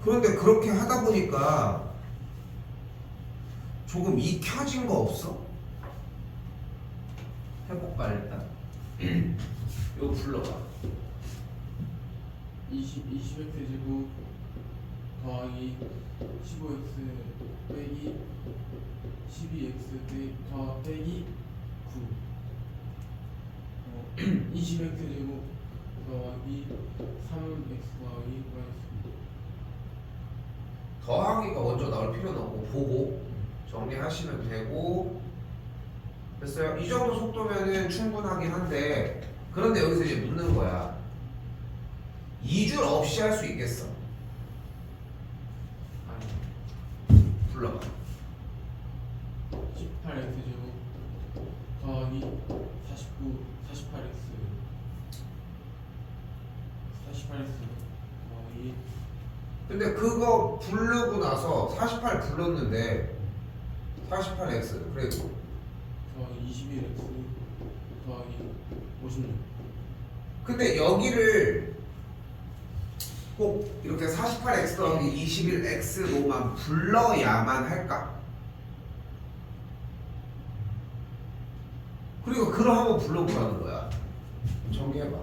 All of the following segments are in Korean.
그런데 그렇게 하다 보니까 조금 익혀진 거 없어? 해볼까 일단. 이거 불러봐. 20x 제곱 더하기 15x 빼기 12x 빼기 9 20x 제곱 더하기 3x 더하기 더하기가 먼저 나올 필요는 없고 보고 정리하시면 되고 됐어요? 이 정도 속도면은 충분하긴 한데 그런데 여기서 이제 묻는 거야. 2줄 없이 할 수 있겠어? 아니 불러봐. 18x 제곱 더하기 48x 더하기 근데 그거 부르고 나서 48 불렀는데 48x 그리고 더하기 21x 더하기 56 근데 여기를 꼭 이렇게 48x 더하기 21x로만 불러야만 할까? 그리고 그럼 한번 불러보라는 거야. 정리해봐.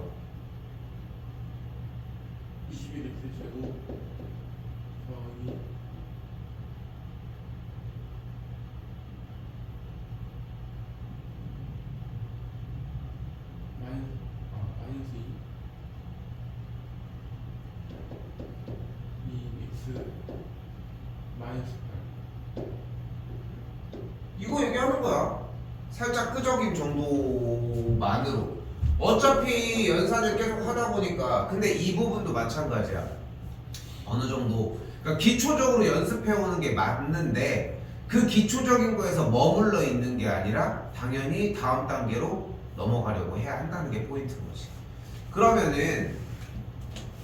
21x 제곱 더하기 마이너스 2x 마이너스 8 이거 얘기하는 거야. 살짝 끄적인 정도만으로. 어차피 연산을 계속 하다 보니까 근데 이 부분도 마찬가지야. 어느 정도 그러니까 기초적으로 연습해오는 게 맞는데 그 기초적인 거에서 머물러 있는 게 아니라 당연히 다음 단계로 넘어가려고 해야 한다는 게 포인트인 거지. 그러면은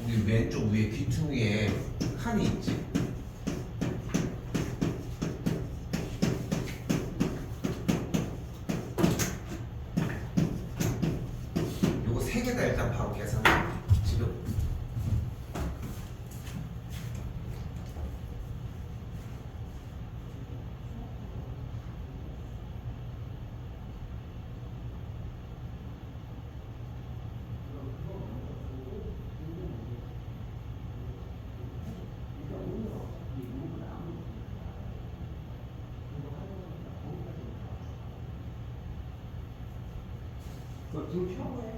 우리 왼쪽 위에 귀퉁이에 칸이 있지. 요거 세 개 다 일단 바로 계산해. 지금 불 켜고 해.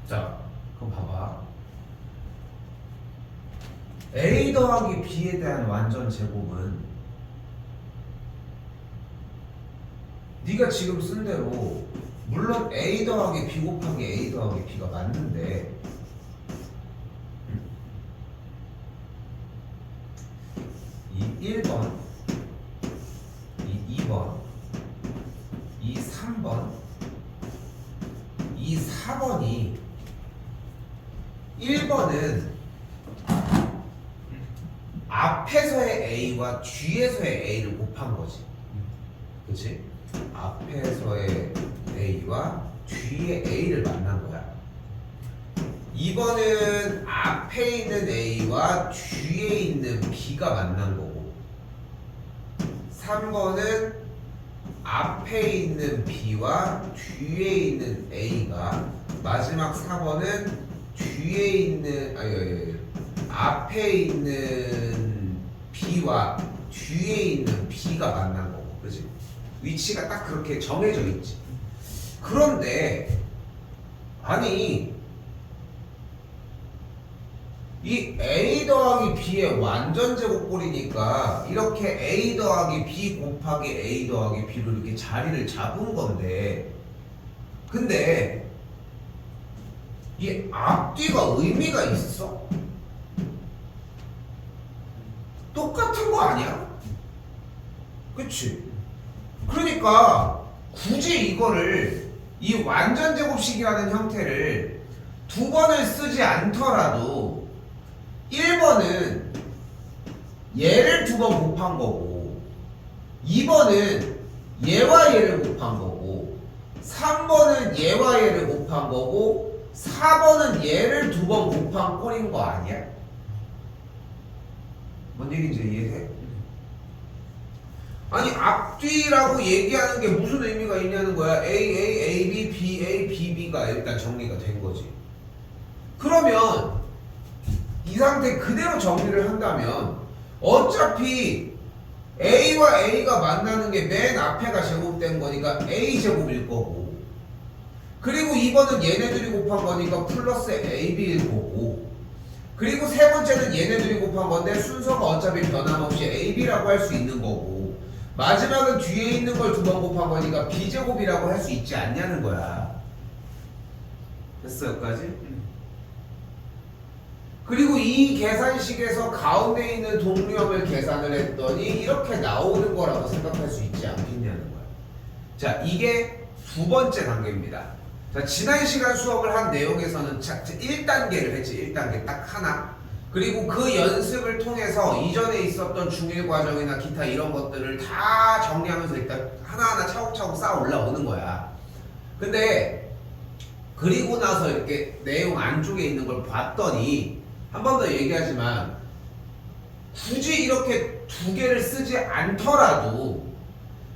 자, 그럼 봐봐. A 더하기 B에 대한 완전 제곱은 네가 지금 쓴 대로 물론 A 더하기 B 곱하기 A 더하기 B가 맞는데 이 1번, 이 2번, 이 3번, 이 4번이 1번은 앞에서의 A와 뒤에서의 A를 곱한 거지. 그치? 앞에서의 A와 뒤에 A를 만난 거야. 2번은 앞에 있는 A와 뒤에 있는 B가 만난 거고 3번은 앞에 있는 B와 뒤에 있는 A가 마지막 4번은 뒤에 있는 앞에 있는 B와 뒤에 있는 B가 만난 거고, 그지? 위치가 딱 그렇게 정해져 있지. 그런데 아니 이 A 더하기 B의 완전 제곱꼴이니까 이렇게 A 더하기 B 곱하기 A 더하기 B로 이렇게 자리를 잡은 건데, 근데 이 앞뒤가 의미가 있어? 똑같은 거 아니야? 그치? 그러니까 굳이 이거를 이 완전 제곱식이라는 형태를 두 번을 쓰지 않더라도 1번은 얘를 두 번 곱한 거고 2번은 얘와 얘를 곱한 거고 3번은 얘와 얘를 곱한 거고 4번은 얘를 두 번 곱한 꼴인 거 아니야? 뭔 얘기인지 이해해? 아니 앞뒤라고 얘기하는 게 무슨 의미가 있냐는 거야. A, B, B, B가 일단 정리가 된 거지. 그러면 이 상태 그대로 정리를 한다면 어차피 A와 A가 만나는 게 맨 앞에가 제곱된 거니까 A제곱일 거고, 그리고 2번은 얘네들이 곱한 거니까 플러스 AB일 거고, 그리고 세 번째는 얘네들이 곱한 건데 순서가 어차피 변함없이 AB라고 할 수 있는 거고, 마지막은 뒤에 있는 걸 두 번 곱한 거니까 B제곱이라고 할 수 있지 않냐는 거야. 됐어 여기까지? 그리고 이 계산식에서 가운데 있는 동류형을 계산을 했더니 이렇게 나오는 거라고 생각할 수 있지 않겠냐는 거야. 자, 이게 두 번째 단계입니다. 자, 지난 시간 수업을 한 내용에서는 1단계를 했지. 1단계 딱 하나. 그리고 그 연습을 통해서 이전에 있었던 중1 과정이나 기타 이런 것들을 다 정리하면서 일단 하나하나 차곡차곡 쌓아 올라오는 거야. 근데 그리고 나서 이렇게 내용 안쪽에 있는 걸 봤더니 한 번 더 얘기하지만 굳이 이렇게 두 개를 쓰지 않더라도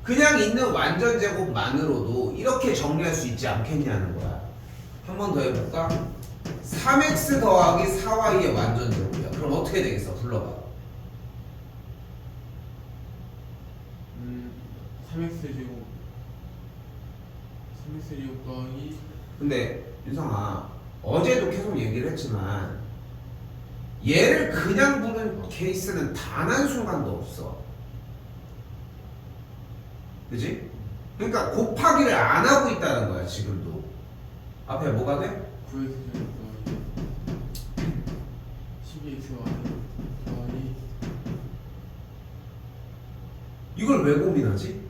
그냥 있는 완전 제곱만으로도 이렇게 정리할 수 있지 않겠냐는 거야. 한 번 더 해볼까? 3x 더하기 4y의 완전 제곱이야. 그럼 어떻게 되겠어? 불러봐. 3x 제곱 3x 제곱 더하기 근데 윤성아, 어제도 계속 얘기를 했지만 얘를 그냥 부는 케이스는 단 한순간도 없어. 그지? 그러니까 곱하기를 안 하고 있다는 거야 지금도. 앞에 뭐가 돼? 9x 제곱 더하기 12xy 더하기 이걸 왜 고민하지?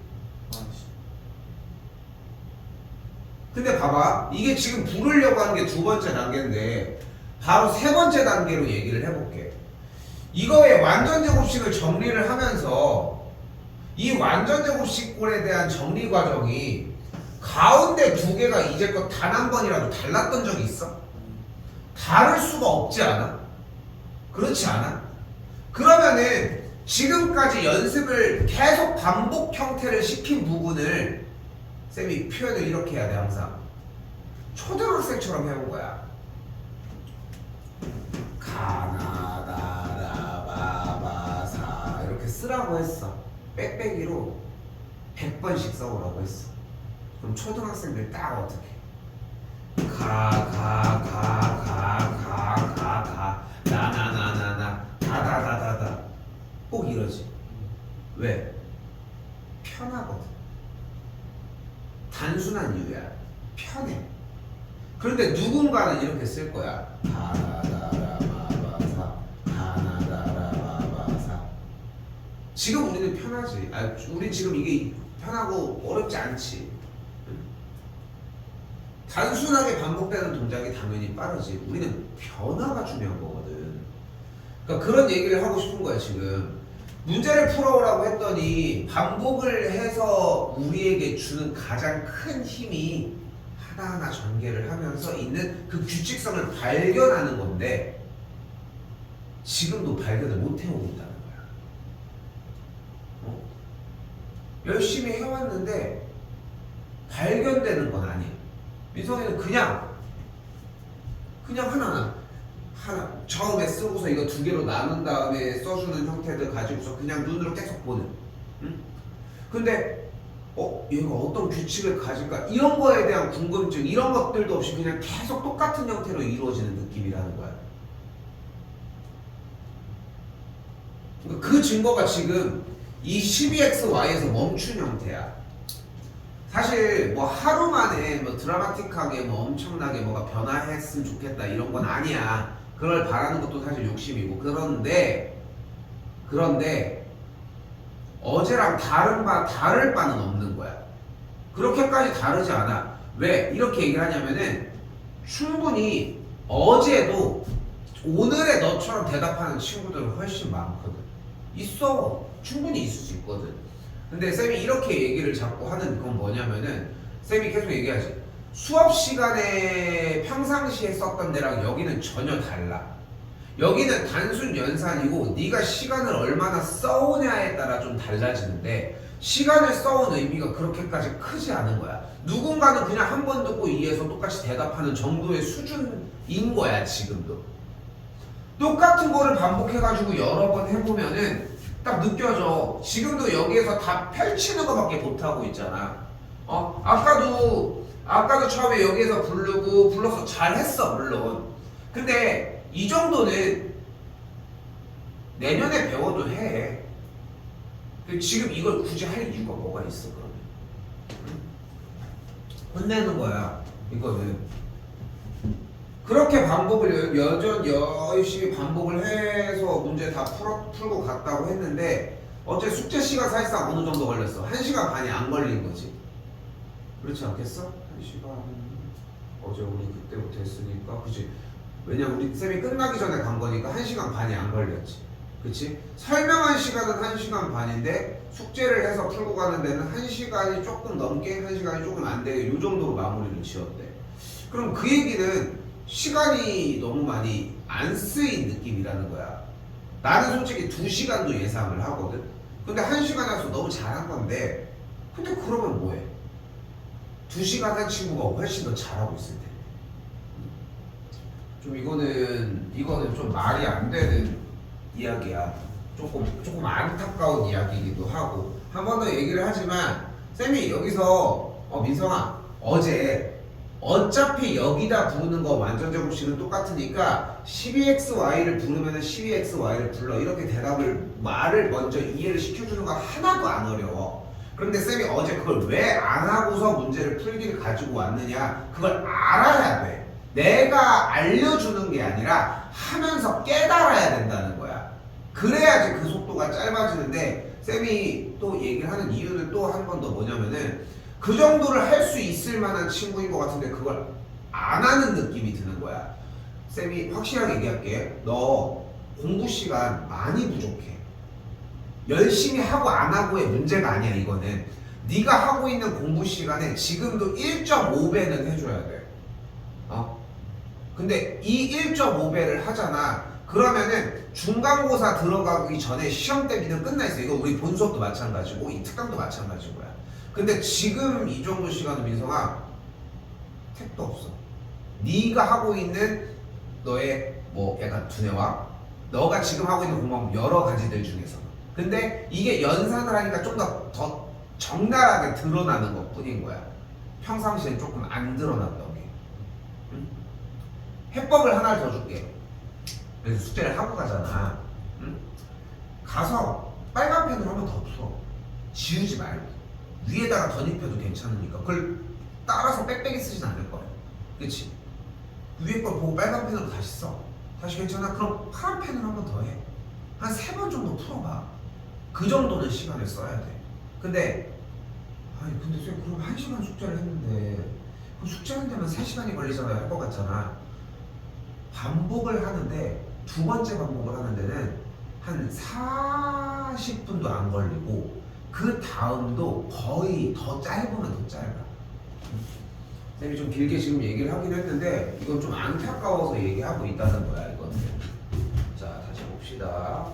근데 봐봐, 이게 지금 부르려고 하는 게 두 번째 단계인데 바로 세 번째 단계로 얘기를 해볼게. 이거의 완전 제곱식을 정리를 하면서 이 완전 제곱식꼴에 대한 정리 과정이 가운데 두 개가 이제껏 단 한 번이라도 달랐던 적이 있어? 다를 수가 없지 않아? 그렇지 않아? 그러면은 지금까지 연습을 계속 반복 형태를 시킨 부분을 쌤이 표현을 이렇게 해야 돼. 항상 초등학생처럼 해온 거야. 가나다라바바사 이렇게 쓰라고 했어. 빽빽이로 100번씩 써오라고 했어. 그럼 초등학생들 딱 어떻게? 나나나나나 다다다다다 꼭 이러지. 왜? 편하거든. 단순한 이유야. 편해. 그런데 누군가는 이렇게 쓸 거야. 가나다라바바사 가나다라바바사. 지금 우리는 편하지. 우리 지금 이게 편하고 어렵지 않지. 단순하게 반복되는 동작이 당연히 빠르지. 우리는 변화가 중요한 거거든. 그러니까 그런 얘기를 하고 싶은 거야 지금. 문제를 풀어오라고 했더니 반복을 해서 우리에게 주는 가장 큰 힘이 하나하나 전개를 하면서 있는 그 규칙성을 발견하는 건데 지금도 발견을 못 해오고 있다는 거야. 열심히 해왔는데 발견되는 건 아니야. 민성이는 그냥 하나하나 처음에 쓰고서 이거 두 개로 나눈 다음에 써주는 형태들 가지고서 그냥 눈으로 계속 보는. 응? 근데 얘가 어떤 규칙을 가질까? 이런 거에 대한 궁금증 이런 것들도 없이 그냥 계속 똑같은 형태로 이루어지는 느낌이라는 거야. 그 증거가 지금 이 12xy에서 멈춘 형태야. 사실 뭐 하루 만에 뭐 드라마틱하게 뭐 엄청나게 뭐가 변화했으면 좋겠다 이런 건 아니야. 그걸 바라는 것도 사실 욕심이고. 그런데 어제랑 다를 바는 없는 거야. 그렇게까지 다르지 않아. 왜 이렇게 얘기를 하냐면은 충분히 어제도 오늘의 너처럼 대답하는 친구들은 훨씬 많거든. 있어. 충분히 있을 수 있거든. 근데 쌤이 이렇게 얘기를 자꾸 하는 건 뭐냐면은 쌤이 계속 얘기하지. 수업 시간에 평상시에 썼던 데랑 여기는 전혀 달라. 여기는 단순 연산이고 네가 시간을 얼마나 써오냐에 따라 좀 달라지는데 시간을 써온 의미가 그렇게까지 크지 않은 거야. 누군가는 그냥 한 번 듣고 이해해서 똑같이 대답하는 정도의 수준인 거야. 지금도 똑같은 거를 반복해가지고 여러 번 해보면은 딱 느껴져. 지금도 여기에서 다 펼치는 거밖에 못하고 있잖아. 아까도 처음에 여기에서 불러서 잘했어 물론. 근데 이 정도는 내년에 배워도 해. 지금 이걸 굳이 할 이유가 뭐가 있어 그러면? 혼내는 거야 이거는. 그렇게 반복을 열심히 반복을 해서 문제 다 풀고 갔다고 했는데 어제 숙제 시간 사실상 어느 정도 걸렸어? 1시간 반이 안 걸린 거지. 그렇지 않겠어? 1시간 어제 우리 그때부터 했으니까 그치? 왜냐면 우리 쌤이 끝나기 전에 간 거니까 1시간 반이 안 걸렸지. 그치? 설명한 시간은 1시간 반인데 숙제를 해서 풀고 가는 데는 1시간이 조금 넘게 1시간이 조금 안 되게 요 정도로 마무리를 지었대. 그럼 그 얘기는 시간이 너무 많이 안 쓰인 느낌이라는 거야. 나는 솔직히 2시간도 예상을 하거든. 근데 1시간에서 너무 잘한 건데 근데 그러면 뭐해? 2시간 한 친구가 훨씬 더 잘하고 있을 텐데. 좀 이거는 좀 말이 안 되는 이야기야. 조금 안타까운 이야기이기도 하고. 한 번 더 얘기를 하지만 쌤이 여기서 민성아 어제 어차피 여기다 부르는 거 완전 제곱식은 똑같으니까 12xy를 부르면 12xy를 불러 이렇게 말을 먼저 이해를 시켜주는 거 하나도 안 어려워. 그런데 쌤이 어제 그걸 왜 안 하고서 문제를 풀기를 가지고 왔느냐, 그걸 알아야 돼. 내가 알려주는 게 아니라 하면서 깨달아야 된다는 거야. 그래야지 그 속도가 짧아지는데 쌤이 또 얘기를 하는 이유는 또 한 번 더 뭐냐면은 그 정도를 할 수 있을 만한 친구인 것 같은데 그걸 안 하는 느낌이 드는 거야. 쌤이 확실하게 얘기할게. 너 공부 시간 많이 부족해. 열심히 하고 안 하고의 문제가 아니야. 이거는 네가 하고 있는 공부 시간에 지금도 1.5배는 해줘야 돼. 근데 이 1.5배를 하잖아. 그러면은 중간고사 들어가기 전에 시험 대비는 끝나 있어. 이거 우리 본 수업도 마찬가지고 이 특강도 마찬가지인 거야. 근데 지금 이 정도 시간은 민성아 택도 없어. 네가 하고 있는 너의 뭐 약간 두뇌와 너가 지금 하고 있는 공부 여러 가지들 중에서. 근데 이게 연산을 하니까 좀 더 적나라하게 드러나는 것 뿐인 거야. 평상시엔 조금 안 드러났던 게. 응? 해법을 하나를 더 줄게. 그래서 숙제를 하고 가잖아. 응? 가서 빨간 펜으로 한 번 더 풀어. 지우지 말고. 위에다가 덧입혀도 괜찮으니까. 그걸 따라서 빽빽이 쓰진 않을 거야. 그치? 위에 걸 보고 빨간 펜으로 다시 써. 다시 괜찮아? 그럼 파란 펜으로 한 번 더 해. 한 3번 정도 풀어봐. 그 정도는 시간을 써야 돼. 근데 쌤 그럼 1시간 숙제를 했는데 그 숙제하는 데만 3시간이 걸리잖아요. 할 것 같잖아. 반복을 하는데 두 번째 반복을 하는 데는 한 40분도 안 걸리고 그 다음도 거의 더 짧으면 더 짧아. 쌤이 좀 길게 지금 얘기를 하긴 했는데 이건 좀 안타까워서 얘기하고 있다는 거야. 이거는. 자, 다시 봅시다.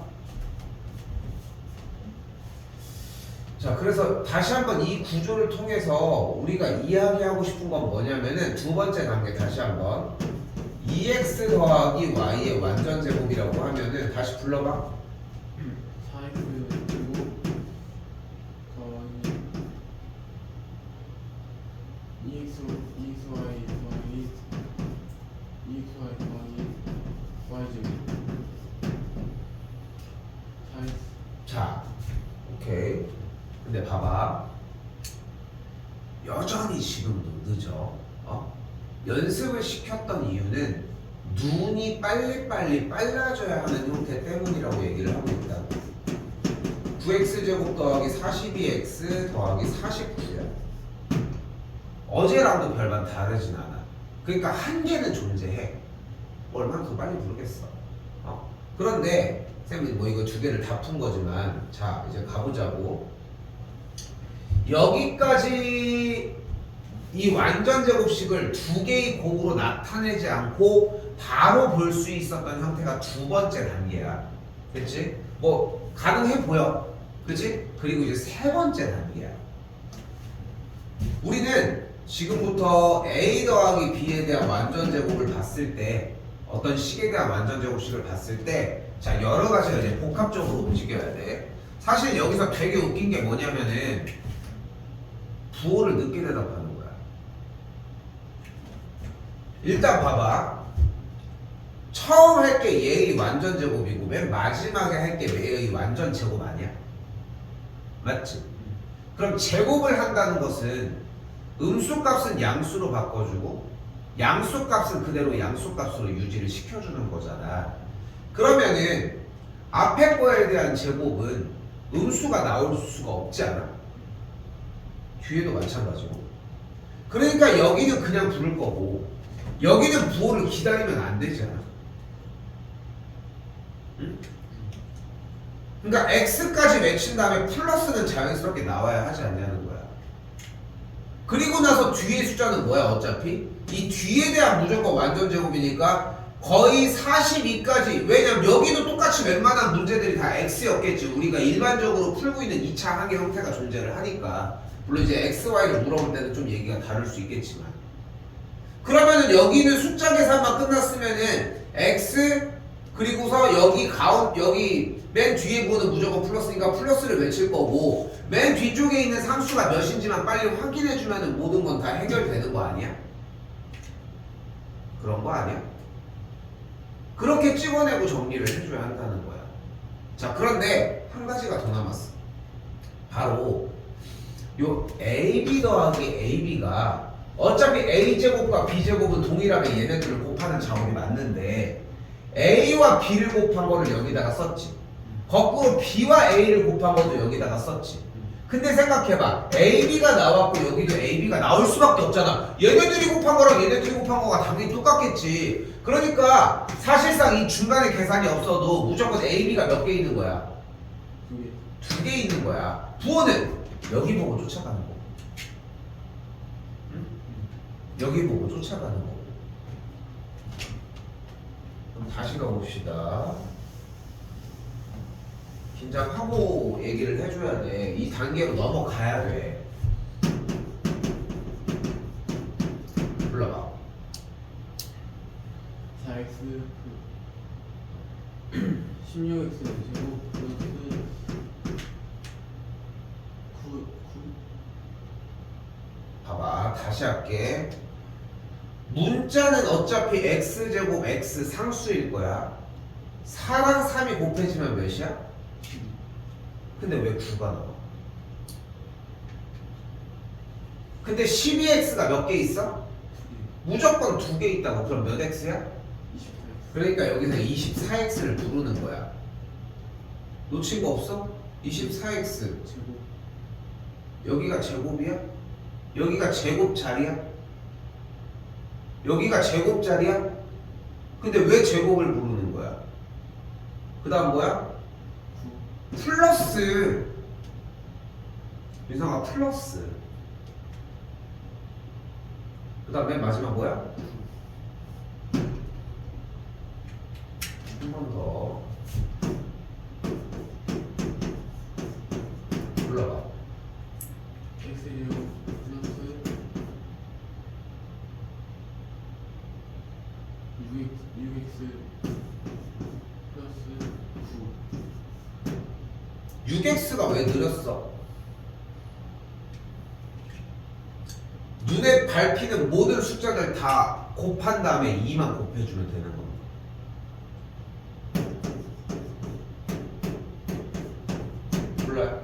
자, 그래서 다시 한번 이 구조를 통해서 우리가 이야기하고 싶은 건 뭐냐면은 두 번째 단계 다시 한번 2x 더하기 y의 완전 제곱이라고 하면은 다시 불러봐. 4x 제곱 더하기 2xy 더하기 y 제곱 4x 자, 오케이. 근데 봐봐. 여전히 지금도 늦어. 연습을 시켰던 이유는 눈이 빨리빨리 빨라져야 하는 형태 때문이라고 얘기를 하고 있다. 9x제곱 더하기 42x 더하기 49야. 어제랑도 별반 다르진 않아. 그러니까 한계는 존재해. 얼마나 더 빨리 부르겠어. 그런데 쌤이 뭐 이거 두 개를 다 푼 거지만, 자 이제 가보자고. 여기까지 이 완전 제곱식을 두 개의 곱으로 나타내지 않고 바로 볼 수 있었던 형태가 두 번째 단계야. 그치? 뭐 가능해 보여. 그치? 그리고 이제 세 번째 단계야. 우리는 지금부터 A 더하기 B에 대한 완전 제곱을 봤을 때, 어떤 식에 대한 완전 제곱식을 봤을 때, 자 여러 가지가 이제 복합적으로 움직여야 돼. 사실 여기서 되게 웃긴 게 뭐냐면은 부호를 늦게 대답하는 거야. 일단 봐봐. 처음 할 게 얘의 완전 제곱이고 맨 마지막에 할 게 얘의 완전 제곱 아니야? 맞지? 그럼 제곱을 한다는 것은 음수 값은 양수로 바꿔주고 양수 값은 그대로 양수 값으로 유지를 시켜주는 거잖아. 그러면은 앞에 거에 대한 제곱은 음수가 나올 수가 없지 않아? 뒤에도 마찬가지고. 그러니까 여기는 그냥 부를 거고 여기는 부호를 기다리면 안 되지 않아? 응? 그러니까 x까지 맺힌 다음에 플러스는 자연스럽게 나와야 하지 않냐는 거야. 그리고 나서 뒤에 숫자는 뭐야? 어차피 이 뒤에 대한 무조건 완전 제곱이니까 거의 42까지. 왜냐면 여기도 똑같이 웬만한 문제들이 다 x였겠지. 우리가 일반적으로 풀고 있는 2차 항의 형태가 존재를 하니까. 물론 이제 x, y를 물어볼 때는 좀 얘기가 다를 수 있겠지만, 그러면은 여기는 숫자 계산만 끝났으면은 x 그리고서 여기 맨 뒤에 보는 무조건 플러스니까 플러스를 외칠 거고, 맨 뒤쪽에 있는 상수가 몇인지만 빨리 확인해주면은 모든 건 다 해결되는 거 아니야? 그런 거 아니야? 그렇게 찍어내고 정리를 해줘야 한다는 거야. 자, 그런데 한 가지가 더 남았어. 바로 요 AB 더하기 AB가 어차피 A제곱과 B제곱은 동일하면 얘네들을 곱하는 작업이 맞는데 A와 B를 곱한 거를 여기다가 썼지. 거꾸로 B와 A를 곱한 것도 여기다가 썼지. 근데 생각해봐. AB가 나왔고 여기도 AB가 나올 수밖에 없잖아. 얘네들이 곱한 거랑 얘네들이 곱한 거가 당연히 똑같겠지. 그러니까 사실상 이 중간에 계산이 없어도 무조건 AB가 몇 개 있는 거야? 두 개 있는 거야. 부호는 여기 보고 쫓아가는 거고, 응? 여기 보고 쫓아가는 거고. 그럼 다시 가봅시다. 긴장하고 얘기를 해줘야 돼. 이 단계로 넘어가야 돼. 불러봐. 4x 16x 제곱 플러스 9 봐봐. 다시 할게. 문자는 어차피 x제곱 x 상수일 거야. 4랑 3이 곱해지면 몇이야? 근데 왜 9가 나와? 근데 12x가 몇 개 있어? 무조건 2개 있다고. 그럼 몇 x야? 28x 그러니까 여기서 24x를 부르는 거야. 놓친 거 없어? 24x. 제곱 여기가 제곱이야? 여기가 제곱 자리야? 여기가 제곱 자리야? 근데 왜 제곱을 부르는 거야? 그 다음 뭐야? 9 플러스. 유성아 플러스. 그 다음 맨 마지막 뭐야? 한 번 더 불러봐. x제곱 플러스 6x 플러스 9 6x가 왜 느렸어? 눈에 밟히는 모든 숫자들 다 곱한 다음에 2만 곱해주면 되는 겁니다. 불러요?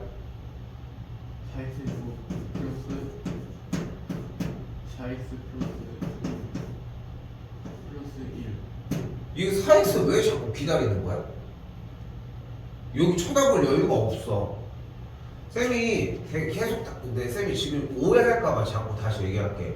4x 제곱 플러스 4x 플러스 1 이거 4x 왜 자꾸 기다리는 거야? 여기 쳐다볼 여유가 없어. 쌤이 계속 근데 쌤이 지금 오해할까봐 자꾸 다시 얘기할게.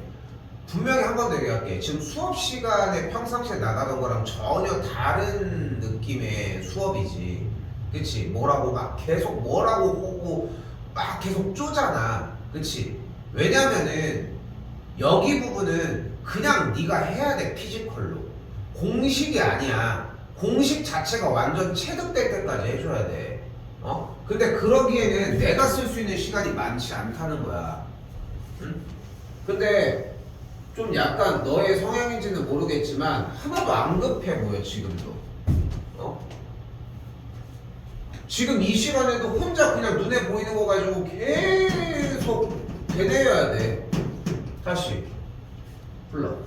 분명히 한 번 더 얘기할게. 지금 수업 시간에 평상시에 나가던 거랑 전혀 다른 느낌의 수업이지. 그치? 뭐라고 막 계속 뭐라고 하고 막 계속 쪼잖아. 그치? 왜냐면은 여기 부분은 그냥 네가 해야 돼. 피지컬로. 공식이 아니야. 공식 자체가 완전 체득될 때까지 해줘야 돼. 근데 그러기에는 내가 쓸 수 있는 시간이 많지 않다는 거야. 응? 근데 좀 약간 너의 성향인지는 모르겠지만 하나도 안 급해 보여 지금도. 지금 이 시간에도 혼자 그냥 눈에 보이는 거 가지고 계속 되뇌어야 돼. 다시 불러.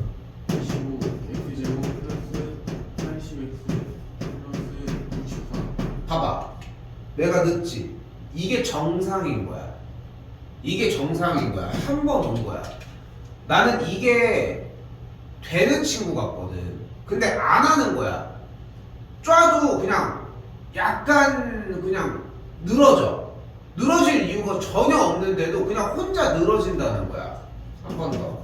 25 x 제곱 플러스 80x 플러스 64 봐봐. 내가 늦지. 이게 정상인 거야. 이게 정상인 거야. 한 번 온 거야. 나는 이게 되는 친구 같거든. 근데 안 하는 거야. 쫙도 그냥 약간 그냥 늘어져. 늘어질 이유가 전혀 없는데도 그냥 혼자 늘어진다는 거야. 한 번 더.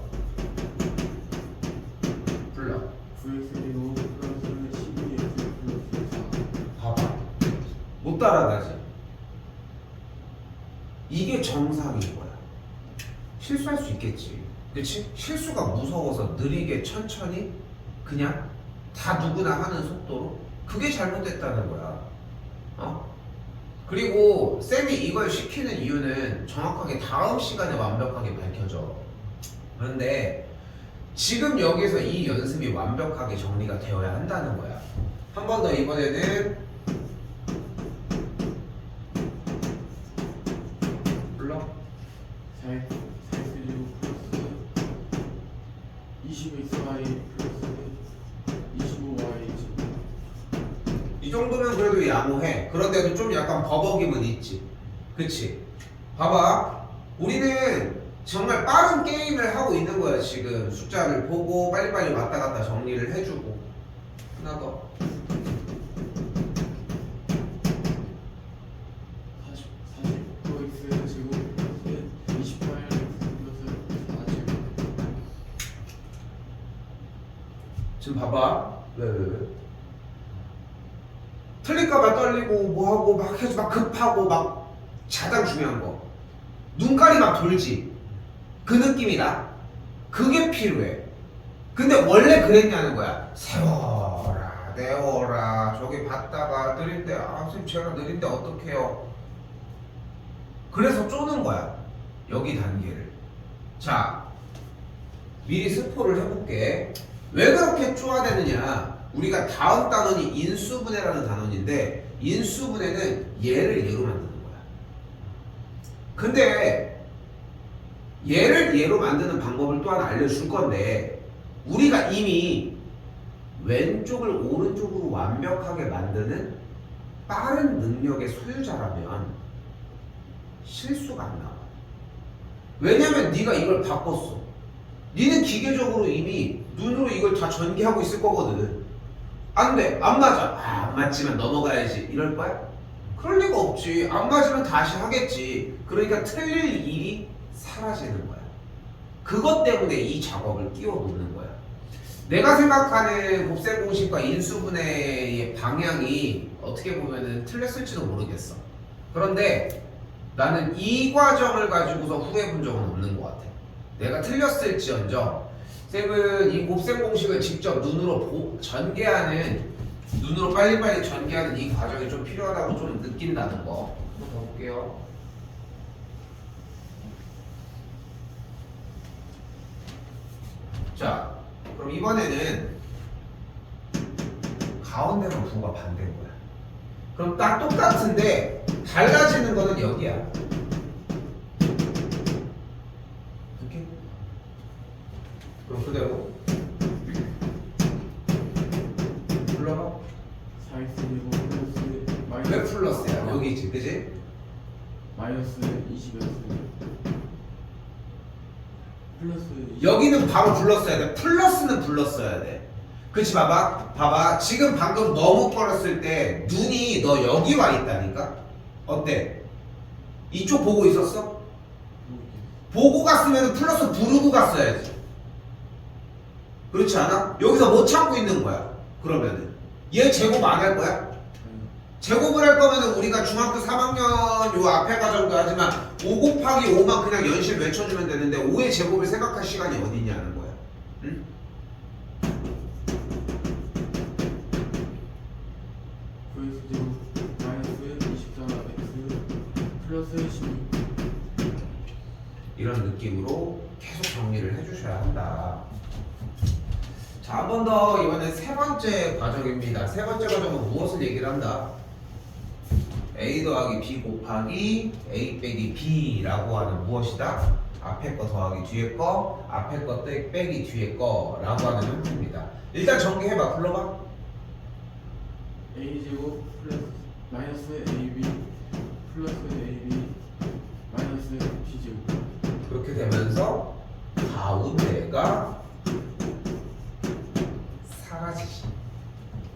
불러. 9x 제곱 플러스 12x 플러스 4 봐봐. 못 따라가지. 이게 정상인 거야. 실수할 수 있겠지. 그치? 실수가 무서워서 느리게 천천히 그냥 다 누구나 하는 속도로 그게 잘못됐다는 거야. 그리고 쌤이 이걸 시키는 이유는 정확하게 다음 시간에 완벽하게 밝혀져. 그런데 지금 여기서 이 연습이 완벽하게 정리가 되어야 한다는 거야. 한 번 더 이번에는 불러. 4x 제곱 플러스 20xy 플러스 25y 제곱 이 정도면 그래도 양호해. 그런데도 좀 약간 버벅임은 있지. 그치? 봐봐. 우리는 정말 빠른 게임을 하고 있는 거야 지금. 숫자를 보고 빨리빨리 왔다 갔다 정리를 해주고. 하나 더. 49x 제곱 플러스 28x 플러스 4제곱 지금 봐봐. 왜? 틀릴까봐 떨리고 뭐하고 막 해서 막 급하고 막 가장 중요한 거. 눈깔이 막 돌지. 그 느낌이다. 그게 필요해. 근데 원래 그랬냐는 거야. 세워라, 내워라. 저기 봤다가 느린데, 선생님 제가 느린데 어떡해요? 그래서 쪼는 거야. 여기 단계를. 자, 미리 스포를 해볼게. 왜 그렇게 쪼아야 되느냐? 우리가 다음 단원이 인수분해라는 단원인데 인수분해는 얘를 얘로 만드는 거야. 근데 얘를 얘로 만드는 방법을 또한 알려줄 건데 우리가 이미 왼쪽을 오른쪽으로 완벽하게 만드는 빠른 능력의 소유자라면 실수가 안 나와. 왜냐면 네가 이걸 바꿨어. 니는 기계적으로 이미 눈으로 이걸 다 전개하고 있을 거거든. 안 돼. 안 맞아. 안 맞지만 넘어가야지. 이럴 거야? 그럴 리가 없지. 안 맞으면 다시 하겠지. 그러니까 틀릴 일이 사라지는 거야. 그것 때문에 이 작업을 끼워 놓는 거야. 내가 생각하는 곱셈 공식과 인수분해의 방향이 어떻게 보면은 틀렸을지도 모르겠어. 그런데 나는 이 과정을 가지고서 후회 본 적은 없는 것 같아. 내가 틀렸을지언정 쌤은 이 곱셈 공식을 직접 눈으로 전개하는, 눈으로 빨리빨리 전개하는 이 과정이 좀 필요하다고 좀 느낀다는 거. 한번 더 볼게요. 자, 그럼 이번에는 가운데만 부호가 반대인 거야. 그럼 딱 똑같은데 달라지는 거는 여기야. 이렇게? 그럼 그대로 불러봐. 4x 제곱 플러스 왜 플러스야? 여기지, 그지? 마이너스 20이었어요. 플러스 20. 여기는 바로 불렀어야 돼. 플러스는 불렀어야 돼. 그치 봐봐 지금 방금 너무 뻔했을 때 눈이 너 여기 와 있다니까. 어때? 이쪽 보고 있었어? 보고 갔으면 플러스 부르고 갔어야지. 그렇지 않아? 여기서 못 참고 있는 거야. 그러면은 얘 제곱 안 할 거야? 제곱을 할 거면은 우리가 중학교 3학년 요 앞에 과정도 하지만 5 곱하기 5만 그냥 연실 외쳐주면 되는데 5의 제곱을 생각할 시간이 어디냐는 거야. 응? 플러스 16 이런 느낌으로 계속 정리를 해주셔야 한다. 자, 한 번 더 이번엔 세 번째 과정입니다. 세 번째 과정은 무엇을 얘기를 한다? A 더하기 B 곱하기 A 빼기 B라고 하는 무엇이다? 앞에 거 더하기 뒤에 거, 앞에 거 빼기 뒤에 거라고 하는 형태입니다. 일단 정리해봐. 불러봐. A제곱 플러스 마이너스 AB 플러스 AB 마이너스 B제곱. 그렇게 되면서 가운데가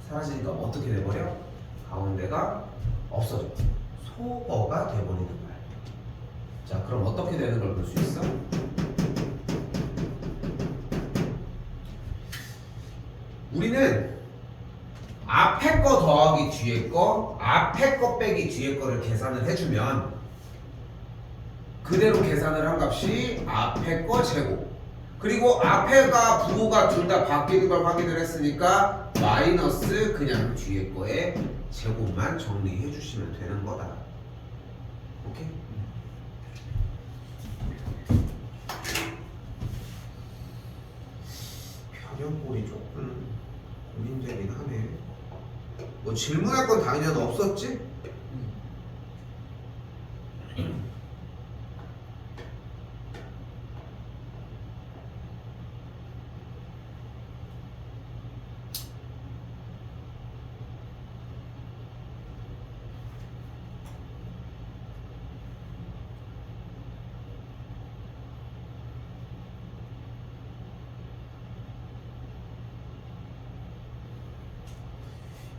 사라지니까 어떻게 돼버려? 가운데가 없어져. 소거가 돼버리는 거야. 자, 그럼 어떻게 되는 걸 볼 수 있어? 우리는 앞에 거 더하기 뒤에 거, 앞에 거 빼기 뒤에 거를 계산을 해주면 그대로 계산을 한 값이 앞에 거 제곱, 그리고 앞에가 부호가 둘 다 바뀌는 걸 확인을 했으니까 마이너스 그냥 뒤에 거에 제곱만 정리해 주시면 되는 거다. 오케이? 변형꼴이 조금 고민되긴 하네. 뭐 질문할 건 당연히 없었지?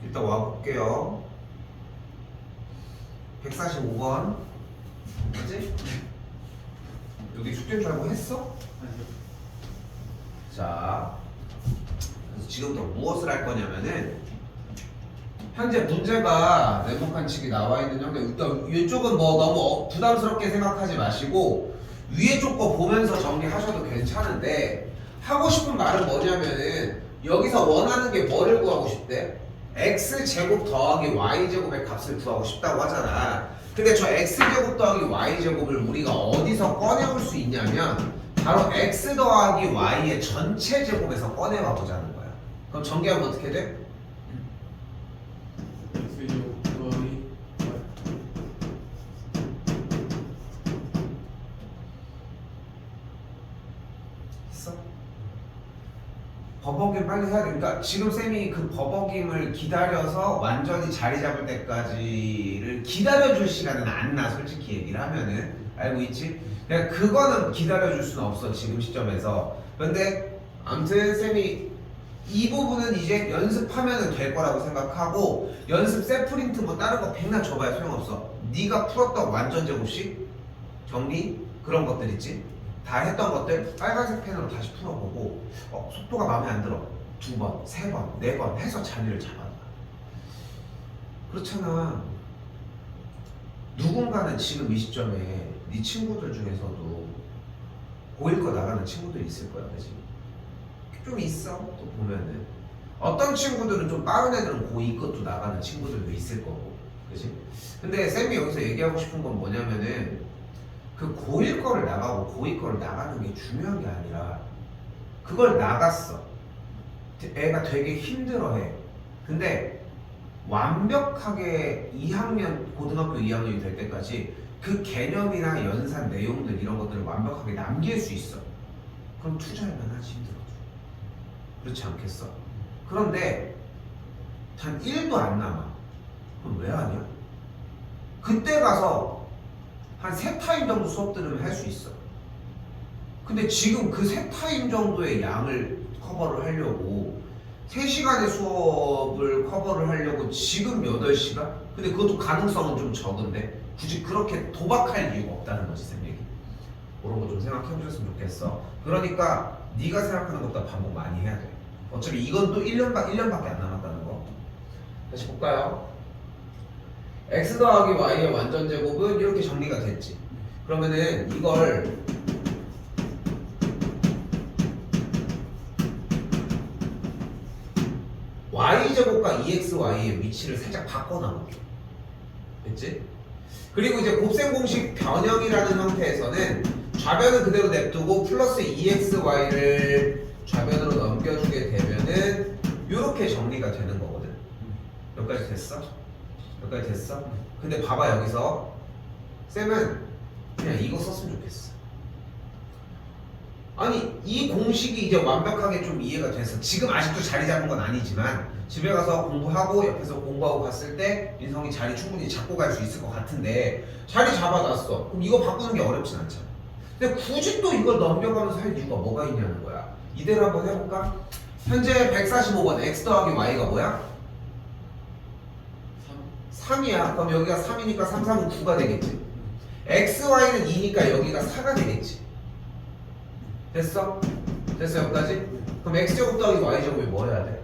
일단 와볼게요. 145번 맞지? 여기 숙제인 줄 알고 했어? 아니요. 자, 그래서 지금부터 무엇을 할 거냐면은 현재 문제가 네모칸 칙이 나와 있는 형태. 일단 이쪽은 뭐 너무 부담스럽게 생각하지 마시고 위에 쪽 거 보면서 정리하셔도 괜찮은데, 하고 싶은 말은 뭐냐면은 여기서 원하는 게 뭐를 구하고 싶대? x제곱 더하기 y제곱의 값을 구하고 싶다고 하잖아. 근데 저 x제곱 더하기 y제곱을 우리가 어디서 꺼내올 수 있냐면 바로 x 더하기 y의 전체 제곱에서 꺼내와 보자는 거야. 그럼 전개하면 어떻게 돼? X제곱 더하기 있어? 버벅임 빨리 해야 돼. 그러니까 지금 쌤이 그 버벅임을 기다려서 완전히 자리 잡을 때까지를 기다려줄 시간은 안 나. 솔직히 얘기를 하면은 알고 있지? 그러니까 그거는 기다려줄 수는 없어 지금 시점에서. 근데 아무튼 쌤이 이 부분은 이제 연습하면 될 거라고 생각하고, 연습 셀프린트 뭐 다른 거 백날 줘봐야 소용없어. 네가 풀었던 완전 제곱식 정리 그런 것들 있지? 다 했던 것들 빨간색 펜으로 다시 풀어보고, 속도가 마음에 안 들어 2번, 3번, 4번 해서 자리를 잡아놔. 그렇잖아. 누군가는 지금 이 시점에 네 친구들 중에서도 고1 거 나가는 친구들이 있을 거야, 그치? 좀 있어. 또 보면은 어떤 친구들은 좀 빠른 애들은 고2 것도 나가는 친구들도 있을 거고, 그치? 근데 쌤이 여기서 얘기하고 싶은 건 뭐냐면은 그 고1 거를 나가고 고2 거를 나가는 게 중요한 게 아니라, 그걸 나갔어. 애가 되게 힘들어해. 근데 완벽하게 2학년, 고등학교 2학년이 될 때까지 그 개념이나 연산 내용들 이런 것들을 완벽하게 남길 수 있어. 그럼 투자할 만하지. 힘들어도. 그렇지 않겠어? 그런데 단 1도 안 남아. 그럼 왜 하냐? 그때 가서 한 3타임 정도 수업 들으면 할 수 있어. 근데 지금 그 3타임 정도의 양을 커버를 하려고 3시간의 수업을 커버를 하려고 지금 8시간? 근데 그것도 가능성은 좀 적은데 굳이 그렇게 도박할 이유가 없다는 거지, 쌤 얘기. 그런 거 좀 생각해 보셨으면 좋겠어. 그러니까 네가 생각하는 것보다 반복 많이 해야 돼. 어차피 이건 또 1년밖에 안 남았다는 거. 다시 볼까요? x 더하기 y의 완전 제곱은 이렇게 정리가 됐지. 그러면은 이걸 y제곱과 2xy의 위치를 살짝 바꿔놔볼게. 됐지? 그리고 이제 곱셈 공식 변형이라는 형태에서는 좌변은 그대로 냅두고 플러스 2xy를 좌변으로 넘겨주게 되면은 이렇게 정리가 되는 거거든. 여기까지 됐어? 여기까지 됐어? 근데 봐봐, 여기서 쌤은 그냥 이거 썼으면 좋겠어. 아니 이 공식이 이제 완벽하게 좀 이해가 돼서 지금 아직도 자리 잡은 건 아니지만 집에 가서 공부하고 옆에서 공부하고 갔을 때 민성이 자리 충분히 잡고 갈 수 있을 것 같은데 자리 잡아놨어. 그럼 이거 바꾸는 게 어렵진 않잖아. 근데 굳이 또 이걸 넘겨가면서 할 이유가 뭐가 있냐는 거야. 이대로 한번 해볼까? 현재 145번 x 더하기 y가 뭐야? 3이야. 그럼 여기가 3이니까 3, 3은 9가 되겠지. x, y는 2니까 여기가 4가 되겠지. 됐어? 됐어 여기까지? 그럼 x제곱 더하기 y제곱이 뭐 해야 돼?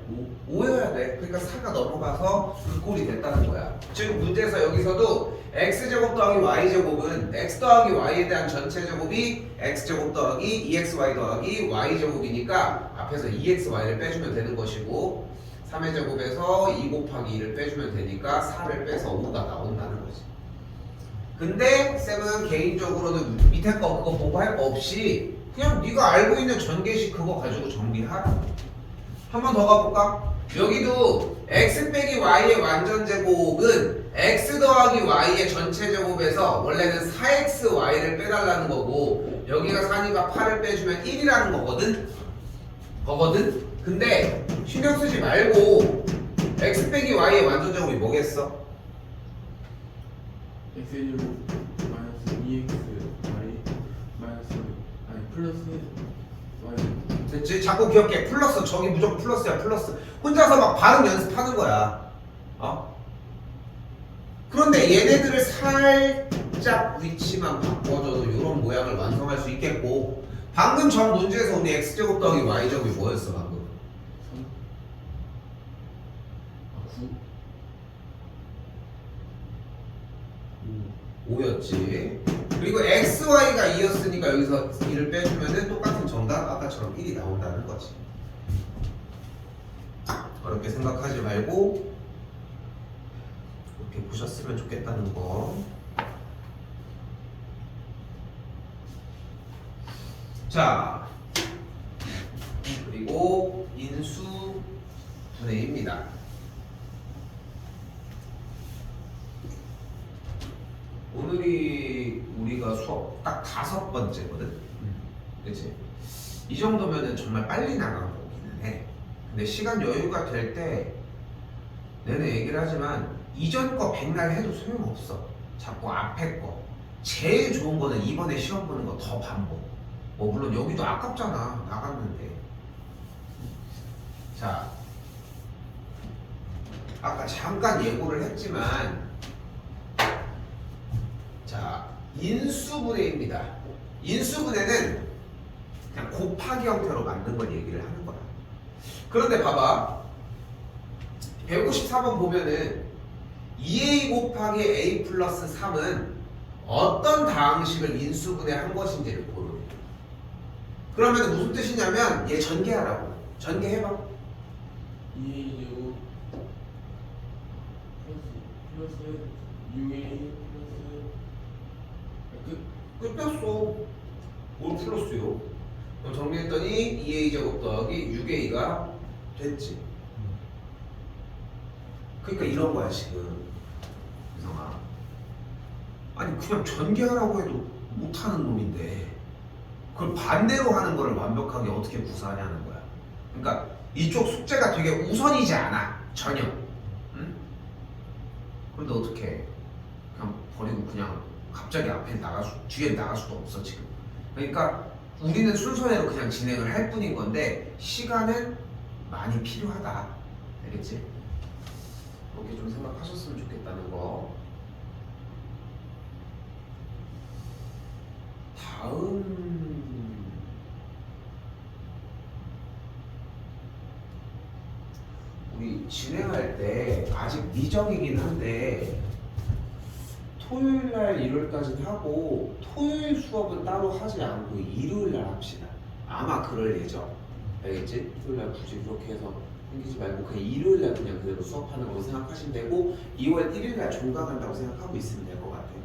5여야 돼. 그러니까 4가 넘어가서 그 꼴이 됐다는 거야. 즉 문제에서 여기서도 x제곱 더하기 y제곱은 x 더하기 y에 대한 전체 제곱이 x제곱 더하기 2xy 더하기 y제곱이니까 앞에서 2xy를 빼주면 되는 것이고 3의 제곱에서 2 곱하기 2를 빼주면 되니까 4를 빼서 5가 나온다는 거지. 근데 쌤은 개인적으로는 밑에 거 그거 공부할 거 없이 그냥 네가 알고 있는 전개식 그거 가지고 정리하라. 한 번 더 가볼까? 여기도 x 빼기 y의 완전 제곱은 x 더하기 y의 전체 제곱에서 원래는 4xy를 빼달라는 거고 여기가 4니까 8을 빼주면 1이라는 거거든? 근데 신경 쓰지 말고 x 빼기 y의 완전 제곱이 뭐겠어? x제곱 마이너스 2x y 마이너스 아니 플러스 y. 됐지? 자꾸 기억해. 플러스. 저기 무조건 플러스야. 플러스. 혼자서 막 발음 연습하는 거야. 그런데 얘네들을 살짝 위치만 바꿔줘도 이런 모양을 완성할 수 있겠고 방금 전 문제에서 우리 x제곱 더하기 y제곱이 뭐였어 방금? 9 5였지. 그리고 xy가 2였으니까 여기서 2를 빼주면은 똑같은 정답 아까처럼 1이 나온다는 거지. 어렵게 생각하지 말고 이렇게 보셨으면 좋겠다는 거. 자, 그리고 인수 분해입니다. 오늘이 우리가 수업 딱 5번째거든. 그치? 이 정도면은 정말 빨리 나간 거기는 해. 근데 시간 여유가 될 때 내내 얘기를 하지만 이전 거 백날 해도 소용없어. 자꾸 앞에 거. 제일 좋은 거는 이번에 시험 보는 거 더 반복. 뭐 물론 여기도 아깝잖아. 나갔는데. 자, 아까 잠깐 예고를 했지만 자, 인수분해입니다. 인수분해는 그냥 곱하기 형태로 만든 걸 얘기를 하는 거야. 그런데 봐봐. 154번 보면은 2a 곱하기 a 플러스 3은 어떤 다항식을 인수분해한 것인지를 고르래. 그러면 무슨 뜻이냐면 얘 전개하라고. 전개해봐. 2a제곱 플러스 6a 끝 뺐어. 뭘 플러스요? 그럼 정리했더니 2a제곱 더하기 6a가 됐지. 그러니까 이런 거야 지금 이성아. 아니 그냥 전개하라고 해도 못하는 놈인데 그걸 반대로 하는 거를 완벽하게 어떻게 구사하냐는 거야. 그러니까 이쪽 숙제가 되게 우선이지 않아 전혀. 응? 그런데 어떻게 그냥 버리고 그냥 갑자기 뒤에 나갈 수도 없어 지금. 그러니까 우리는 순서대로 그냥 진행을 할 뿐인 건데 시간은 많이 필요하다. 알겠지? 그렇게 좀 생각하셨으면 좋겠다는 거. 다음 우리 진행할 때 아직 미정이긴 한데 토요일날 일요일까지는 하고 토요일 수업은 따로 하지 않고 일요일날 합시다. 아마 그럴 예정. 알겠지? 토요일날 굳이 그렇게 해서 생기지 말고 그냥 일요일날 그냥 그대로 수업하는 걸로 생각하시면 되고 2월 1일날 종강한다고 생각하고 있으면 될 것 같아요.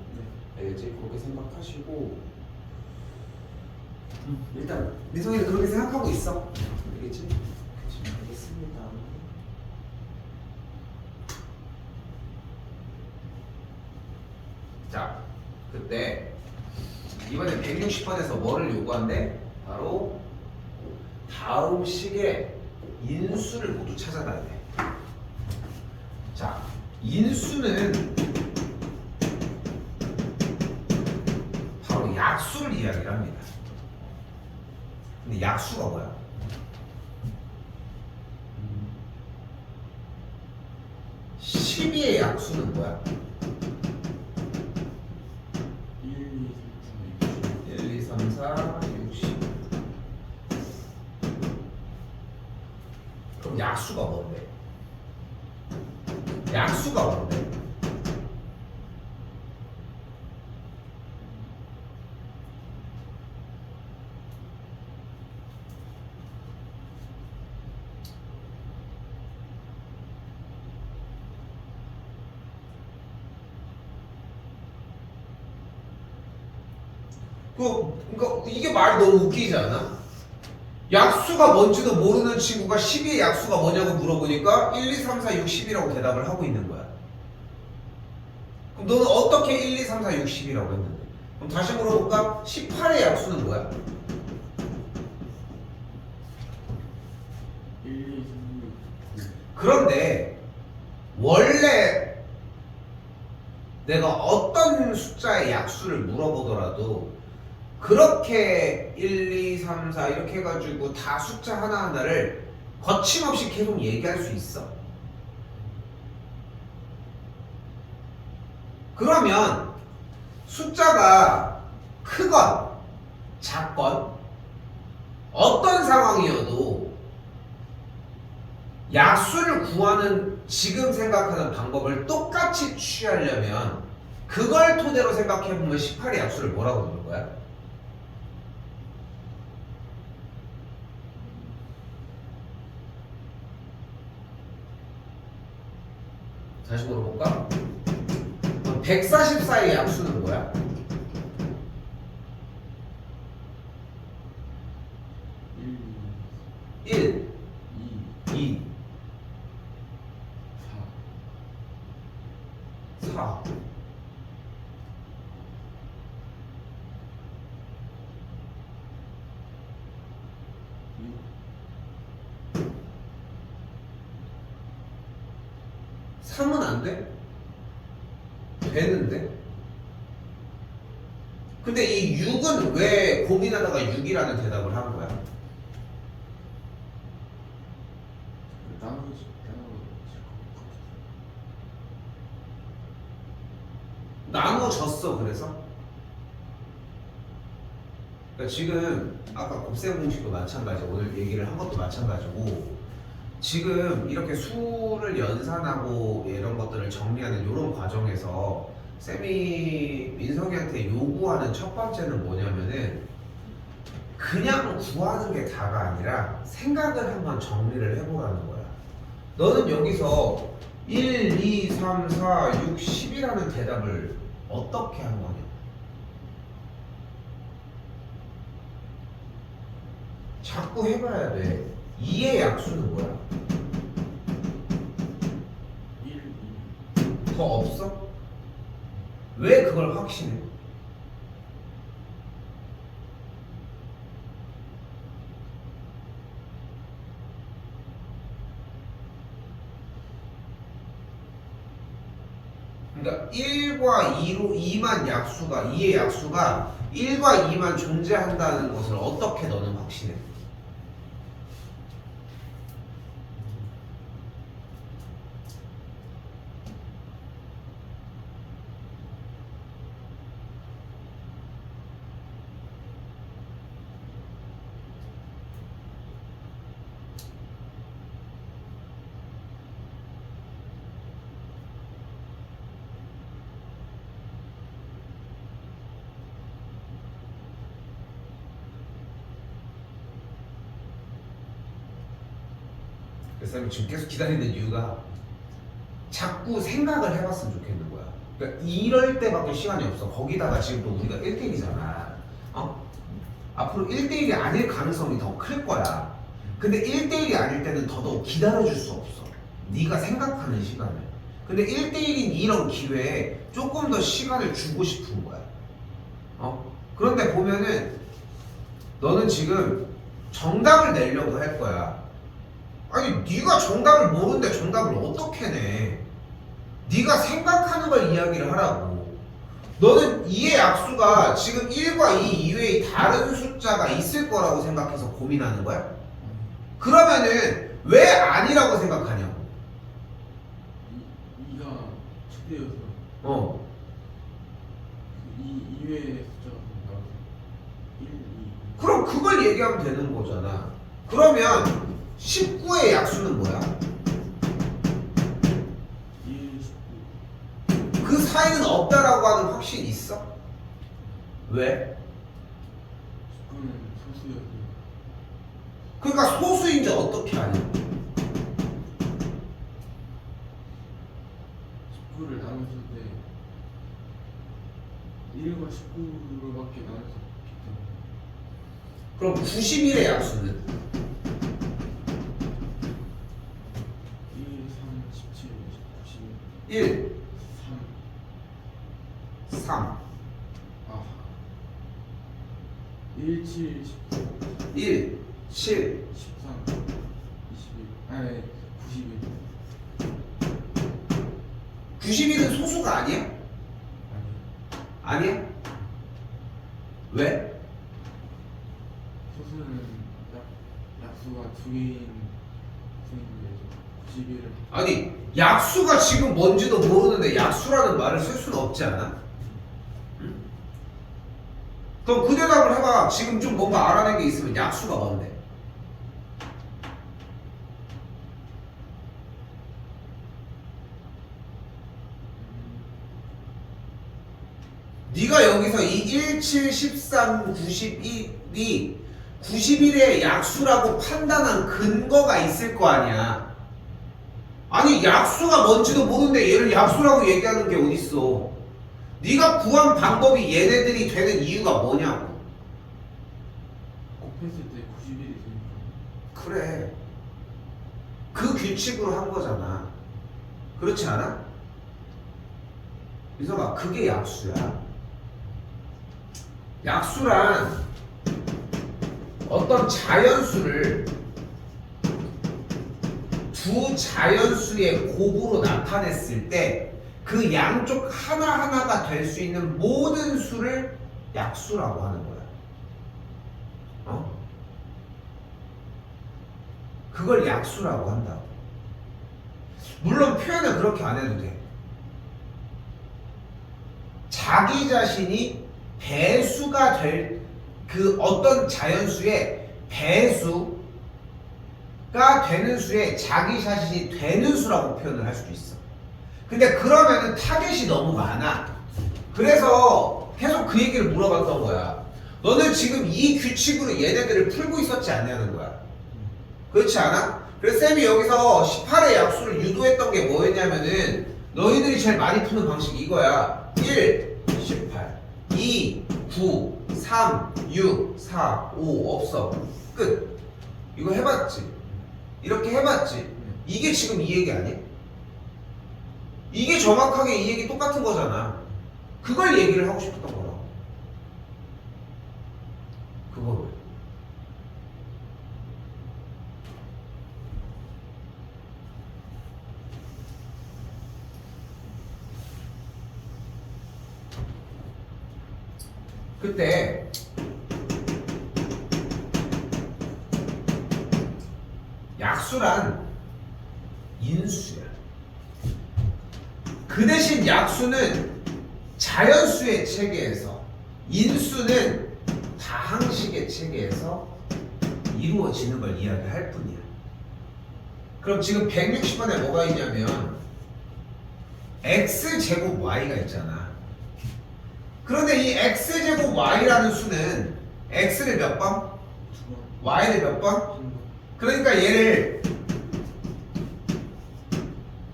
알겠지? 그렇게 생각하시고 일단 민성이는 그렇게 생각하고 있어. 알겠지? 그치? 알겠습니다. 자, 그때 이번에 160번에서 뭐를 요구한대? 바로 다음 식의 인수를 모두 찾아놔야 돼. 자, 인수는 바로 약수를 이야기를 합니다. 근데 약수가 뭐야? (12의) 약수는 뭐야? 1, 2, 3, 4, 6, 10. 그럼 약수가 뭔데? 약수가 뭔데? 그러니까 이게 말이 너무 웃기지 않아? 약수가 뭔지도 모르는 친구가 12의 약수가 뭐냐고 물어보니까 1, 2, 3, 4, 6, 10이라고 대답을 하고 있는 거야. 그럼 너는 어떻게 1, 2, 3, 4, 6, 10이라고 했는데? 그럼 다시 물어볼까? 18의 약수는 뭐야? 1, 2, 3, 6, 9. 그런데 원래 내가 어떤 숫자의 약수를 물어보더라도 그렇게 1, 2, 3, 4 이렇게 해가지고 다 숫자 하나하나를 거침없이 계속 얘기할 수 있어. 그러면 숫자가 크건 작건 어떤 상황이어도 약수를 구하는 지금 생각하는 방법을 똑같이 취하려면 그걸 토대로 생각해보면 18의 약수를 뭐라고 부를 거야? 다시 물어볼까? 144의 약수는 뭐야? 1, 2, 2, 4, 4 3은 안 돼? 되는데? 근데 이 6은 왜 고민하다가 6이라는 대답을 한 거야? 나눠졌어. 그래서 그러니까 지금 아까 곱셈 공식도 마찬가지, 오늘 얘기를 한 것도 마찬가지고 지금 이렇게 수를 연산하고 이런 것들을 정리하는 이런 과정에서 쌤이 민석이한테 요구하는 첫 번째는 뭐냐면은 그냥 구하는 게 다가 아니라 생각을 한번 정리를 해보라는 거야. 너는 여기서 1, 2, 3, 4, 6, 10이라는 대답을 어떻게 한 거냐? 자꾸 해봐야 돼. 2의 약수는 뭐야? 1, 2. 더 없어? 왜 그걸 확신해? 그러니까 그러니까 1과 2만 약수가 2의 약수가 1과 2만 존재한다는 것을 어떻게 너는 확신해? 그래서 쌤이 지금 계속 기다리는 이유가 자꾸 생각을 해봤으면 좋겠는 거야. 그러니까 이럴 때밖에 시간이 없어. 거기다가 지금 또 우리가 1대1이잖아. 앞으로 1대1이 아닐 가능성이 더 클 거야. 근데 1대1이 아닐 때는 더더욱 기다려줄 수 없어. 네가 생각하는 시간을. 근데 1대1인 이런 기회에 조금 더 시간을 주고 싶은 거야. 그런데 보면은 너는 지금 정답을 내려고 할 거야. 아니 네가 정답을 모르는데 정답을 어떻게 내? 네가 생각하는 걸 이야기를 하라고. 너는 2의 약수가 지금 1과 2 이외의 다른 숫자가 있을 거라고 생각해서 고민하는 거야? 그러면은 왜 아니라고 생각하냐고. 2가 최대여서 어. 2 이외의 숫자가 나와서 1, 2. 그럼 그걸 얘기하면 되는 거잖아. 그러면 19의 약수는 뭐야? 1, 19. 그 사이는 없다라고 하는 확신이 있어? 왜? 19는 소수여서 그러니까 소수인지 어떻게 아냐? 19를 나눴을 때 1과 19로밖에 나눌 수 없기 때문에. 그럼 91의 약수는? 1, 3, 17, 91, 1, 3, 3, 1, 7, 19, 1, 7, 13, 21, 아니 91. 91은 소수가 아니야? 아니, 아니야? 왜? 소수는 약수가 두 개인 수인데 91을 아니 약수가 지금 뭔지도 모르는데 약수라는 말을 쓸 수는 없지 않아? 응? 그럼 그 대답을 해봐. 지금 좀 뭔가 알아낸 게 있으면 약수가 뭔데? 네가 여기서 이 1, 7, 13, 91이 91의 약수라고 판단한 근거가 있을 거 아니야. 아니 약수가 뭔지도 모르는데 얘를 약수라고 얘기하는 게 어딨어. 네가 구한 방법이 얘네들이 되는 이유가 뭐냐고. 곱했을 때 91이 되니까. 그래. 그 규칙으로 한 거잖아. 그렇지 않아? 이서가 그게 약수야. 약수란 어떤 자연수를 두 자연수의 곱으로 나타냈을 때 그 양쪽 하나하나가 될 수 있는 모든 수를 약수라고 하는 거야. 그걸 약수라고 한다고. 물론 표현을 그렇게 안 해도 돼. 자기 자신이 배수가 될 그 어떤 자연수의 배수가 되는 수에 자기 자신이 되는 수라고 표현을 할 수도 있어. 근데 그러면은 타겟이 너무 많아. 그래서 계속 그 얘기를 물어봤던 거야. 너는 지금 이 규칙으로 얘네들을 풀고 있었지 않냐는 거야. 그렇지 않아? 그래서 쌤이 여기서 18의 약수를 유도했던 게 뭐였냐면은 너희들이 제일 많이 푸는 방식이 이거야. 1, 18, 2, 9, 3, 6, 4, 5 없어. 끝. 이거 해봤지? 이렇게 해봤지? 이게 지금 이 얘기 아니야? 이게 정확하게 이 얘기 똑같은 거잖아. 그걸 얘기를 하고 싶었던 거라고. 그거를. 그때 약수란 인수야. 그 대신 약수는 자연수의 체계에서, 인수는 다항식의 체계에서 이루어지는 걸 이야기할 뿐이야. 그럼 지금 160번에 뭐가 있냐면 x제곱 y가 있잖아. 그런데 이 x제곱 y라는 수는 x를 몇 번? y를 몇 번? 그러니까 얘를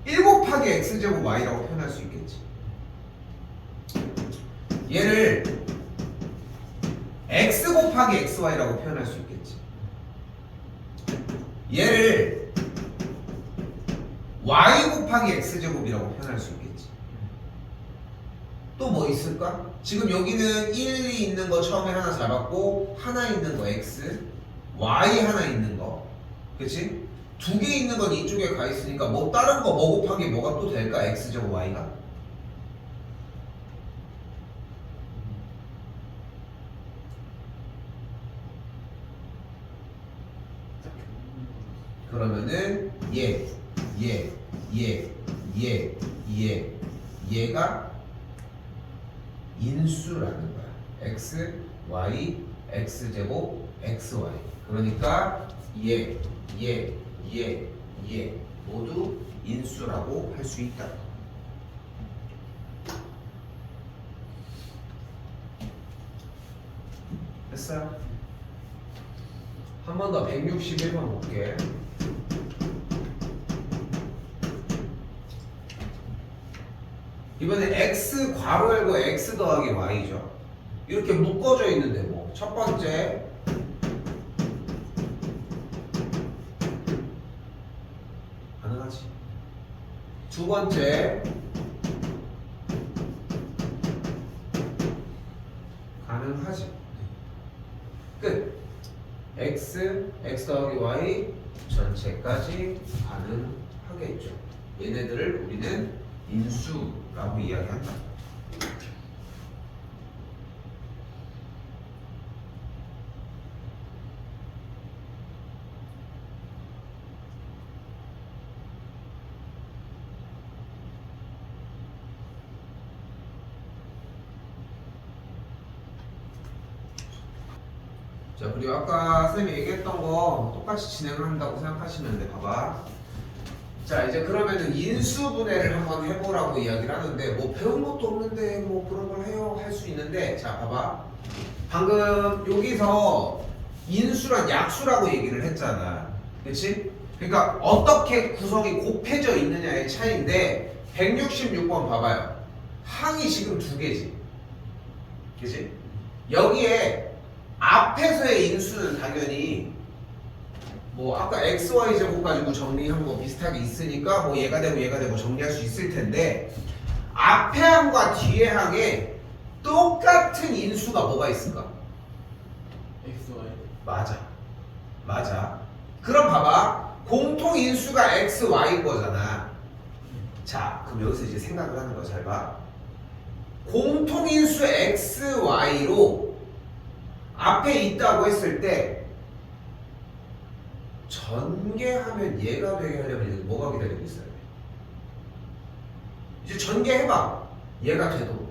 1 곱하기 x제곱 y라고 표현할 수 있겠지. 얘를 x 곱하기 xy라고 표현할 수 있겠지. 얘를 y 곱하기 x제곱이라고 표현할 수 있겠지. 또 뭐 있을까? 지금 여기는 1이 있는 거 처음에 하나 잡았고, 하나 있는 거 x, y 하나 있는 거, 그치? 두 개 있는 건 이쪽에 가 있으니까 뭐 다른 거 뭐 곱하기 뭐가 또 될까? x제곱 y가? 그러면은 얘가 인수라는 거야. x, y, x제곱, xy. 그러니까 얘 모두 인수라고 할 수 있다. 됐어요? 한 번 더 161번 볼게. 이번엔 x 괄호 열고 x 더하기 y죠. 이렇게 묶어져 있는데 뭐 첫 번째 가능하지. 두 번째 가능하지. 끝. x 더하기 y 전체까지 가능하겠죠. 얘네들을 우리는 인수라고 이야기한다. 자, 그리고 아까 선생님이 얘기했던 거 똑같이 진행을 한다고 생각하시면 돼. 봐봐. 자, 이제 그러면은 인수분해를 한번 해보라고 이야기를 하는데, 뭐 배운 것도 없는데 뭐 그런 걸 해요 할 수 있는데, 자, 봐봐. 방금 여기서 인수란 약수라고 얘기를 했잖아. 그치? 그러니까 어떻게 구성이 곱해져 있느냐의 차이인데, 166번 봐봐요. 항이 지금 두 개지. 그치? 여기에 앞에서의 인수는 당연히 뭐 아까 x, y 제곱 가지고 정리한 거 비슷하게 있으니까 뭐 얘가 되고 정리할 수 있을 텐데, 앞에 항과 뒤에 항에 똑같은 인수가 뭐가 있을까? x, y. 맞아. 그럼 봐봐. 공통 인수가 x, y인 거잖아. 자, 그럼 여기서 이제 생각을 하는 거 잘 봐. 공통 인수 x, y로 앞에 있다고 했을 때 전개하면 얘가 되게 하려면 여기 뭐가 기다리고 있어야 돼? 이제 전개해봐. 얘가 돼도.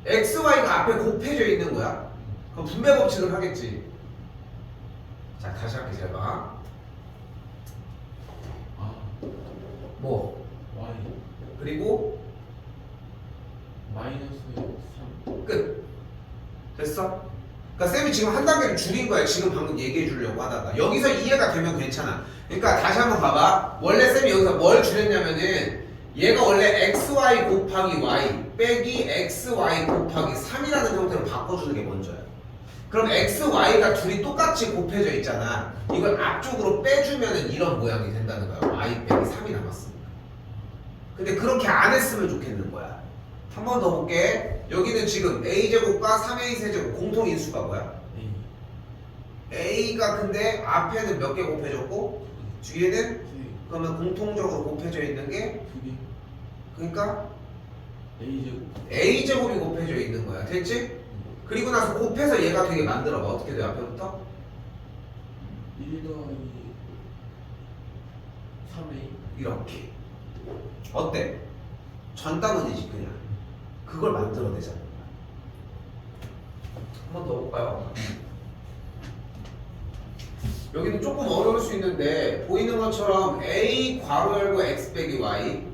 x, y. XY가 앞에 곱해져 있는 거야. 그럼 분배 법칙을 하겠지. 자, 다시 할게. 잘 봐. 아, 뭐? y. 그리고 마이너스 3. 끝. 됐어? 그러니까 쌤이 지금 한 단계를 줄인 거야. 지금 방금 얘기해 주려고 하다가. 여기서 이해가 되면 괜찮아. 그러니까 다시 한번 봐봐. 원래 쌤이 여기서 뭘 줄였냐면은, 얘가 원래 xy 곱하기 y 빼기 xy 곱하기 3이라는 형태로 바꿔주는 게 먼저야. 그럼 xy가 둘이 똑같이 곱해져 있잖아. 이걸 앞쪽으로 빼주면은 이런 모양이 된다는 거야. y 빼기 3이 남았으니까. 근데 그렇게 안 했으면 좋겠는 거야. 한 번 더 볼게. 여기는 지금 a제곱과 3a 세제곱 공통 인수가 뭐야? a. a가 근데 앞에는 몇 개 곱해졌고 뒤에는 세 그러면 공통적으로 곱해져 있는 게 두 개 그러니까 A제곱 a제곱이 곱해져 있는 거야. 됐지? 그리고 나서 곱해서 얘가 되게 만들어봐. 어떻게 돼 앞에부터? 1 더하기 3A 이렇게. 어때? 전당은이지 그냥. 그걸 만들어내자는 거야. 한 번 더 볼까요? 여기는 조금 어려울 수 있는데 보이는 것처럼 a 괄호 열고 x 빼기 y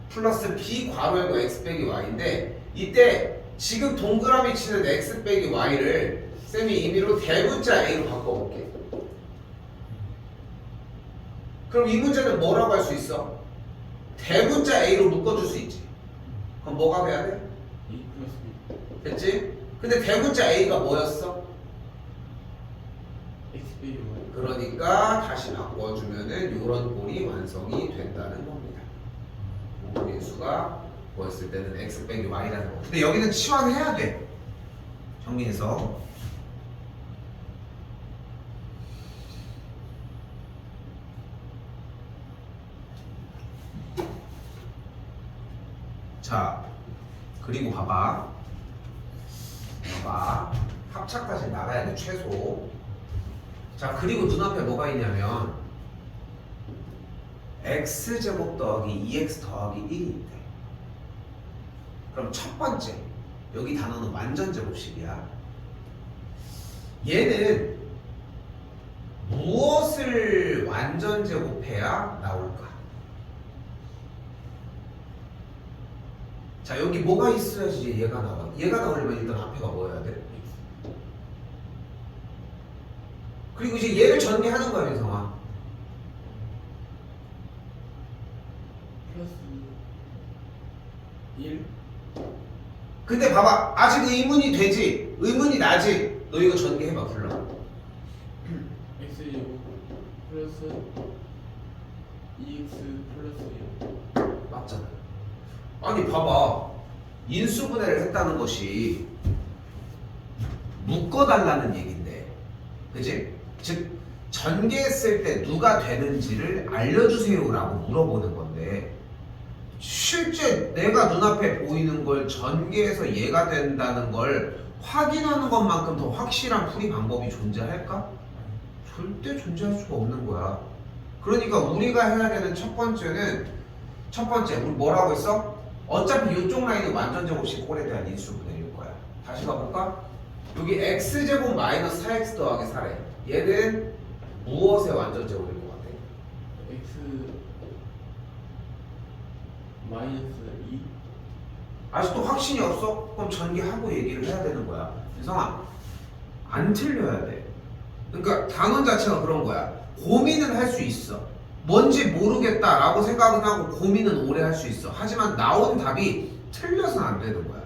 플러스 b 괄호 열고 x 빼기 y인데 이때 지금 동그라미 치는 x 빼기 y를 쌤이 임의로 대문자 a로 바꿔볼게. 그럼 이 문제는 뭐라고 할 수 있어? 대문자 a로 묶어줄 수 있지. 그럼 뭐가 돼야 돼? A 플러스 B 됐지? 근데 대문자 a가 뭐였어? X 빼기 Y 그러니까 다시 바꿔주면은 이런 꼴이 완성이 된다는 겁니다. 모인수가 뭐였을 때는 x 빼기 y라는 거. 근데 여기는 치환해야 돼. 정리해서. 자, 그리고 봐봐. 합차까지 나가야 돼 최소. 자, 그리고 눈앞에 뭐가 있냐면 x제곱 더하기 2x 더하기 1이 있대. 그럼 첫 번째 여기 단어는 완전 제곱식이야. 얘는 무엇을 완전 제곱해야 나올까? 자, 여기 뭐가 있어야지 얘가 나와. 얘가 나오려면 일단 앞에가 뭐여야 돼? X 그리고 이제 얘를 전개하는 거야, 민성아. 플러스 1 근데 봐봐, 아직 의문이 되지? 의문이 나지? 너 이거 전개해봐, 불러. X제곱 플러스 2X 플러스 1 맞잖아. 아니, 봐봐. 인수분해를 했다는 것이 묶어달라는 얘긴데, 그지? 즉, 전개했을 때 누가 되는지를 알려주세요라고 물어보는 건데, 실제 내가 눈앞에 보이는 걸 전개해서 얘가 된다는 걸 확인하는 것만큼 더 확실한 풀이 방법이 존재할까? 절대 존재할 수가 없는 거야. 그러니까 우리가 해야 되는 첫 번째는 우리 뭐라고 했어? 어차피 이쪽 라인은 완전 제곱식 꼴에 대한 인수분해일 거야. 다시 가볼까? 여기 x제곱 마이너스 4x 더하기 4래. 얘는 무엇의 완전 제곱일 것 같아? X 마이너스 2 아직도 확신이 없어? 그럼 전개하고 얘기를 해야 되는 거야. 유성아, 안 틀려야 돼. 그러니까 단원 자체가 그런 거야. 고민은 할 수 있어. 뭔지 모르겠다라고 생각은 하고 고민은 오래 할 수 있어. 하지만 나온 답이 틀려서는 안 되는 거야.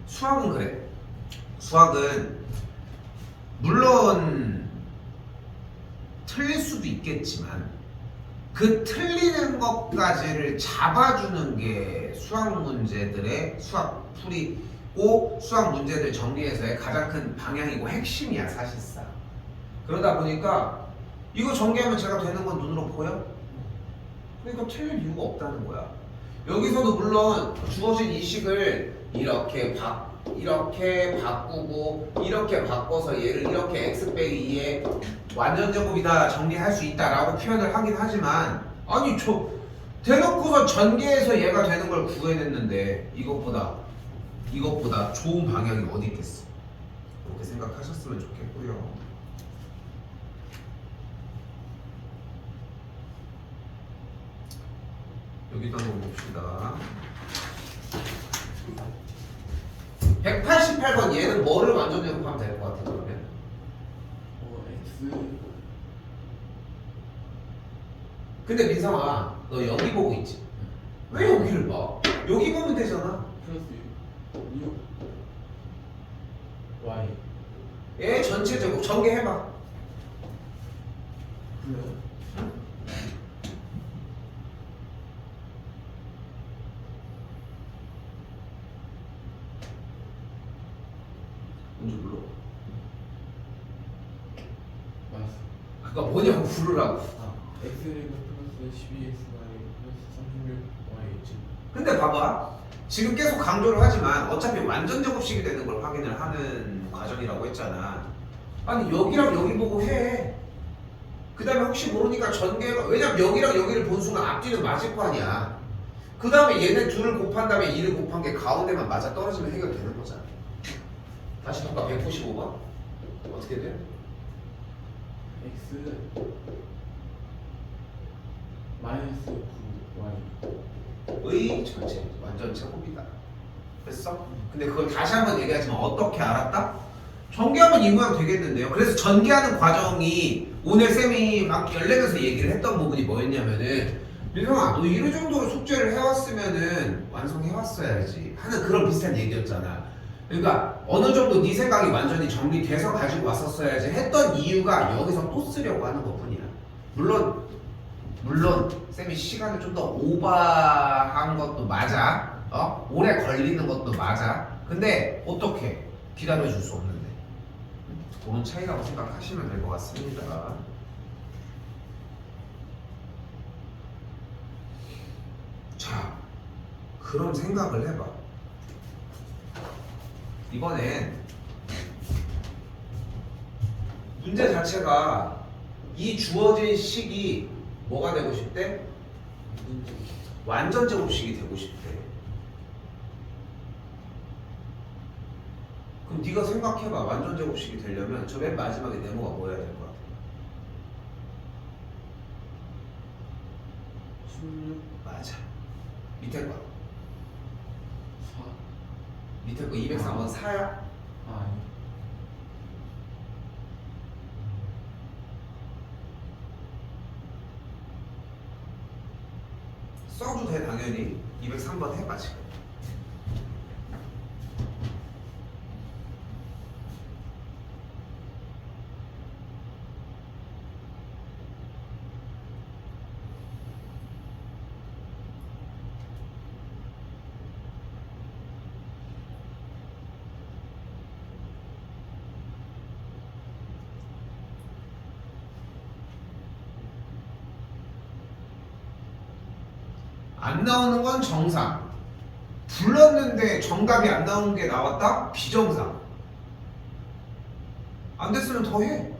수학은 그래. 수학은 물론 틀릴 수도 있겠지만 그 틀리는 것까지를 잡아주는 게 수학 문제들의 수학 풀이고 수학 문제들 정리해서의 가장 큰 방향이고 핵심이야 사실상. 그러다 보니까 이거 전개하면 제가 되는 건 눈으로 보여? 그러니까 틀릴 이유가 없다는 거야. 여기서도 물론 주어진 이 식을 이렇게 바꾸고 이렇게 바꿔서 얘를 이렇게 x 빼기 2에 완전 제곱이다 전개할 수 있다라고 표현을 하긴 하지만 아니 저 대놓고서 전개해서 얘가 되는 걸 구해냈는데 이것보다 좋은 방향이 어디 있겠어. 그렇게 생각하셨으면 좋겠고요. 여기도 한번 봅시다. 188번 얘는 뭐를 완전 제곱하면 될 것 같아 그러면? X 근데 민성아 너 여기 보고 있지? 왜 여기를 봐? 여기 보면 되잖아. 플러스 6 Y 얘 전체 제곱 전개해봐. 그래요? 먼저 불러. 맞았어 아까 뭐냐고 부르라고. x제곱 플러스 12xy 플러스 36y 즉 근데 봐봐. 지금 계속 강조를 하지만 어차피 완전 제곱식이 되는 걸 확인을 하는 과정이라고 했잖아. 아니 여기랑 여기 보고 해. 그 다음에 혹시 모르니까 전개가, 왜냐면 여기랑 여기를 본 순간 앞뒤는 맞을 거 아니야. 그 다음에 얘네 둘을 곱한 다음에 2를 곱한 게 가운데만 맞아 떨어지면 해결되는 거잖아. 다시 봐봐. 195번 어떻게 돼? x 마이너스 9y 의 전체 완전 제곱이다. 됐어? 근데 그걸 다시 한번 얘기하지만 어떻게 알았다? 전개하면 이 모양 되겠는데요. 그래서 전개하는 과정이 오늘 쌤이 막 열내면서 얘기를 했던 부분이 뭐였냐면은, 민성아 너 이런 정도로 숙제를 해왔으면은 완성해왔어야지 하는 그런 비슷한 얘기였잖아. 그러니까 어느 정도 네 생각이 완전히 정리돼서 가지고 왔었어야지 했던 이유가 여기서 또 쓰려고 하는 것뿐이야. 물론 쌤이 시간을 좀 더 오버한 것도 맞아. 오래 걸리는 것도 맞아. 근데 어떻게 기다려줄 수 없는데 그런 차이라고 생각하시면 될 것 같습니다. 자, 그럼 생각을 해봐. 이번엔 문제 자체가 이 주어진 식이 뭐가 되고 싶대? 완전 제곱식이 되고 싶대. 그럼 네가 생각해봐. 완전 제곱식이 되려면 저 맨 마지막에 네모가 뭐여야 될 것 같아? 16 맞아. 밑에 거. 4 밑에 거 203번 4야? 아니 써도 돼 당연히. 203번 해봐 지금. 안 나오는 건 정상. 불렀는데 정답이 안 나오는 게 나왔다? 비정상. 안 됐으면 더 해.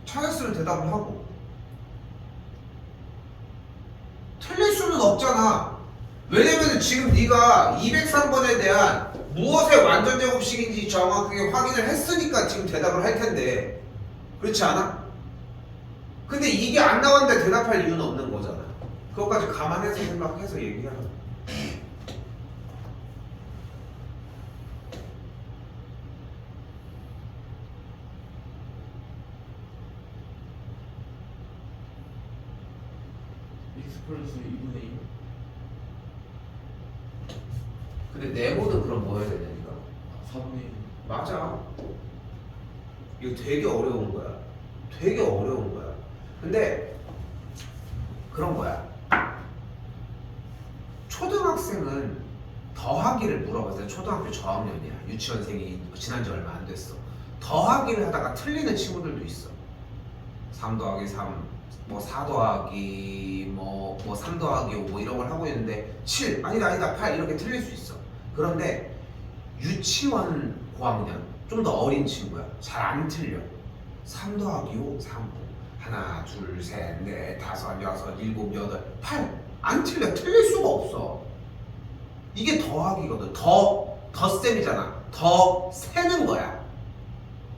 찾았으면 대답을 하고. 틀릴 수는 없잖아. 왜냐면 지금 네가 203번에 대한 무엇의 완전 제곱식인지 정확하게 확인을 했으니까 지금 대답을 할 텐데, 그렇지 않아? 근데 이게 안 나왔는데 대답할 이유는 없는 거잖아. 그것까지 감안해서 생각해서 얘기하라. x 플러스 2분의 1 근데 네모는 그럼 뭐 해야 되냐니까. 4분의 1 맞아. 이거 되게 어려운 거야. 되게 어려운 거야. 근데 그런 거야. 초등학생은 더하기를 물어봤어요. 초등학교 저학년이야. 유치원생이 지난 지 얼마 안 됐어. 더하기를 하다가 틀리는 친구들도 있어. 3 더하기 3, 뭐 4 더하기 뭐 3 더하기 5 이런 걸 하고 있는데 7, 아니다 8 이렇게 틀릴 수 있어. 그런데 유치원 고학년, 좀 더 어린 친구야. 잘 안 틀려. 3 더하기 5, 3, 5. 하나, 둘, 셋, 넷, 다섯, 여섯, 일곱, 여덟, 8. 안 틀려. 틀릴 수가 없어. 이게 더하기거든. 덧셈이잖아. 더 세는 거야.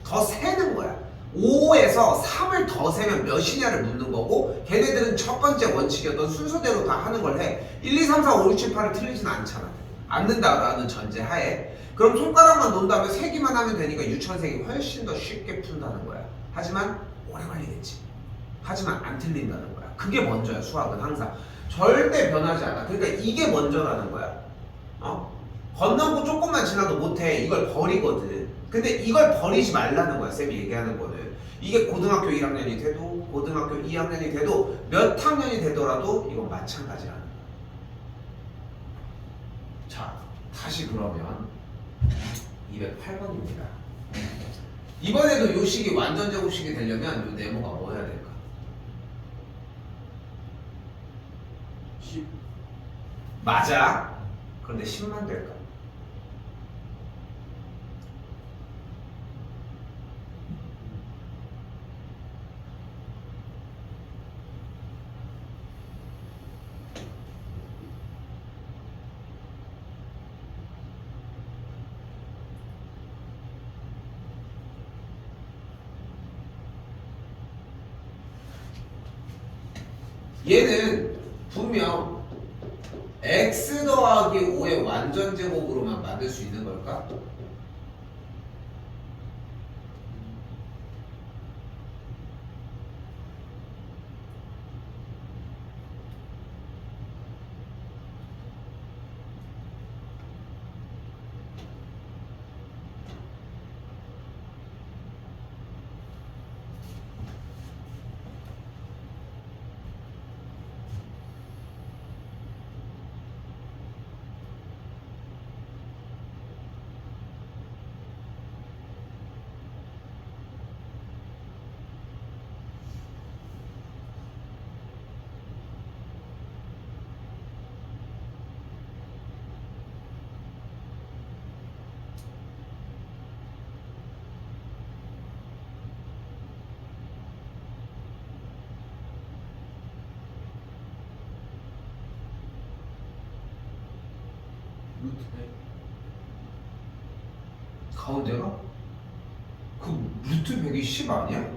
더 세는 거야. 5에서 3을 더 세면 몇이냐를 묻는 거고, 걔네들은 첫 번째 원칙이었던 순서대로 다 하는 걸 해. 1, 2, 3, 4, 5, 6, 7, 8을 틀리진 않잖아. 않는다라는 전제 하에. 그럼 손가락만 놓은 다음에 세기만 하면 되니까 유치원생이 훨씬 더 쉽게 푼다는 거야. 하지만 오래 걸리겠지. 하지만 안 틀린다는 거야. 그게 먼저야. 수학은 항상 절대 변하지 않아. 그러니까 이게 먼저라는 거야. 건너고 조금만 지나도 못해. 이걸 버리거든. 근데 이걸 버리지 말라는 거야. 쌤이 얘기하는 거는. 이게 고등학교 1학년이 돼도 고등학교 2학년이 돼도 몇 학년이 되더라도 이건 마찬가지라는 거야. 자, 다시 그러면 208번입니다. 이번에도 요 식이 완전 제곱식이 되려면 요 네모가 뭐 해야 될까? 10. 맞아. 그런데 10만 될까? 얘는 분명 x 더하기 5의 완전 제곱으로만 만들 수 있는 걸까? 루트 100. 가운데가? 그 루트 100이 10 아니야?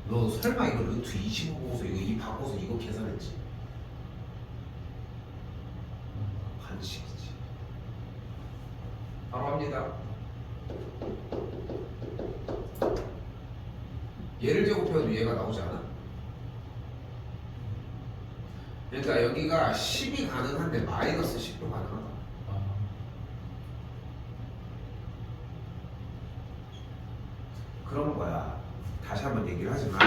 너 설마 이거 루트 20 보고서 이거 2 바꿔서 이거 계산했지? 반칙이지. 바로 합니다. 얘를 제곱해도 얘가 나오지 않아? 그러니까 여기가 10이 가능한데 마이너스 10도 가능하다. 그런 거야. 다시 한번 얘기를 하지만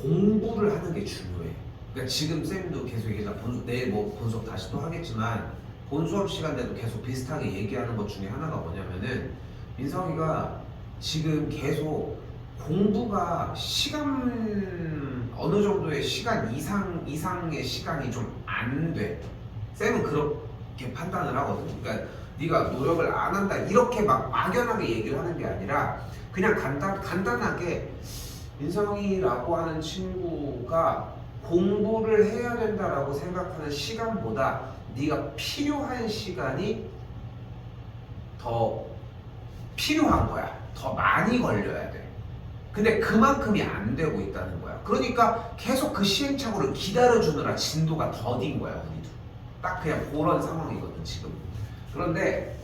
공부를 하는 게 중요해. 그러니까 지금 쌤도 계속 얘기하자. 내일 뭐 분석 다시 또 하겠지만 본 수업 시간 때도 계속 비슷하게 얘기하는 것 중에 하나가 뭐냐면은 민성이가 지금 계속 공부가 시간 어느 정도의 시간 이상의 시간이 좀 안 돼. 쌤은 그렇게 판단을 하거든. 그러니까 네가 노력을 안 한다 이렇게 막 막연하게 얘기를 하는 게 아니라 그냥 간단하게 민성이라고 하는 친구가 공부를 해야 된다라고 생각하는 시간보다 네가 필요한 시간이 더 필요한 거야. 더 많이 걸려야 돼. 근데 그만큼이 안 되고 있다는 거야. 그러니까 계속 그 시행착오를 기다려주느라 진도가 더딘 거야, 우리도. 딱 그냥 그런 상황이거든, 지금. 그런데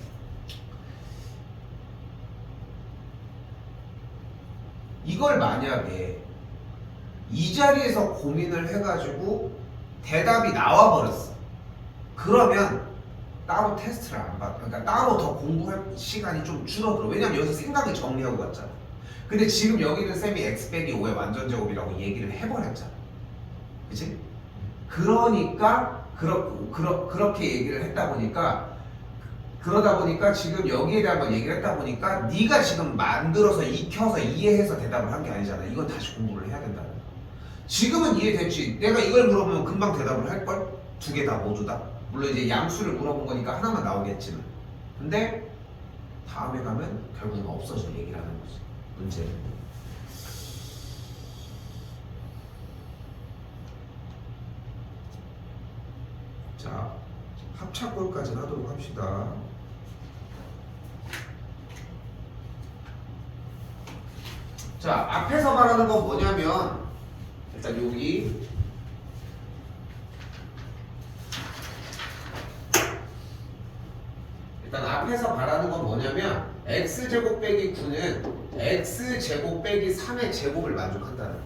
이걸 만약에 이 자리에서 고민을 해가지고 대답이 나와버렸어. 그러면 따로 테스트를 안 받아. 그러니까 따로 더 공부할 시간이 좀 줄어들어. 왜냐면 여기서 생각이 정리하고 갔잖아. 근데 지금 여기는 쌤이 x 빼기 5의 완전 제곱이라고 얘기를 해버렸잖아. 그치? 그러니까 그렇게 얘기를 했다 보니까 그러다 보니까 지금 여기에 대한 걸 얘기를 했다 보니까 네가 지금 만들어서 익혀서 이해해서 대답을 한 게 아니잖아. 이건 다시 공부를 해야 된다는 거야. 지금은 이해됐지. 내가 이걸 물어보면 금방 대답을 할걸? 두 개 다 모두 다. 물론 이제 양수를 물어본 거니까 하나만 나오겠지만. 근데 다음에 가면 결국은 없어져 얘기를 하는 거지. 문제는. 자, 합차골까지는 하도록 합시다. 자, 앞에서 말하는 건 뭐냐면 일단 여기 일단 앞에서 말하는 건 뭐냐면 x제곱 빼기 9는 x제곱 빼기 3의 제곱을 만족한다는 거.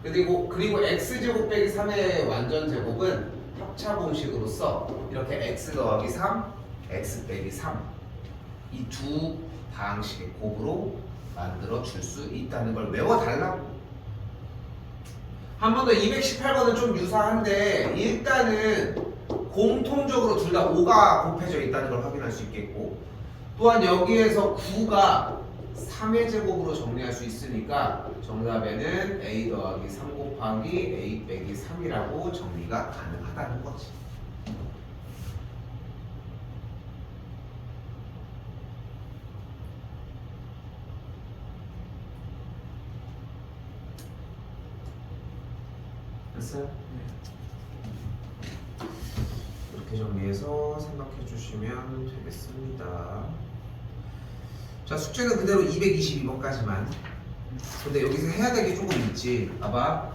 그리고 x제곱 빼기 3의 완전 제곱은 합차 공식으로서 이렇게 x 더하기 3, x 빼기 3 이 두 방식의 곱으로 만들어 줄 수 있다는 걸 외워달라고. 한 번 더 218번은 좀 유사한데 일단은 공통적으로 둘 다 5가 곱해져 있다는 걸 확인할 수 있겠고 또한 여기에서 9가 3의 제곱으로 정리할 수 있으니까 정답에는 a 더하기 3 곱하기 a 빼기 3이라고 정리가 가능하다는 거지. 됐어요? 이렇게 정리해서 생각해 주시면 되겠습니다. 자, 숙제는 그대로 222번까지만. 근데 여기서 해야 될 게 조금 있지. 봐봐.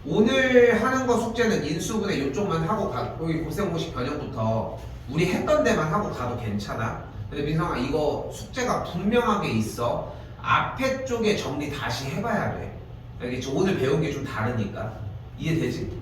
오늘 하는 거 숙제는 인수분해 이쪽만 하고 여기 고생공식 변형부터 우리 했던 데만 하고 가도 괜찮아. 근데 민성아, 이거 숙제가 분명하게 있어. 앞에 쪽에 정리 다시 해봐야 돼. 알겠지? 오늘 배운 게 좀 다르니까. 이해되지?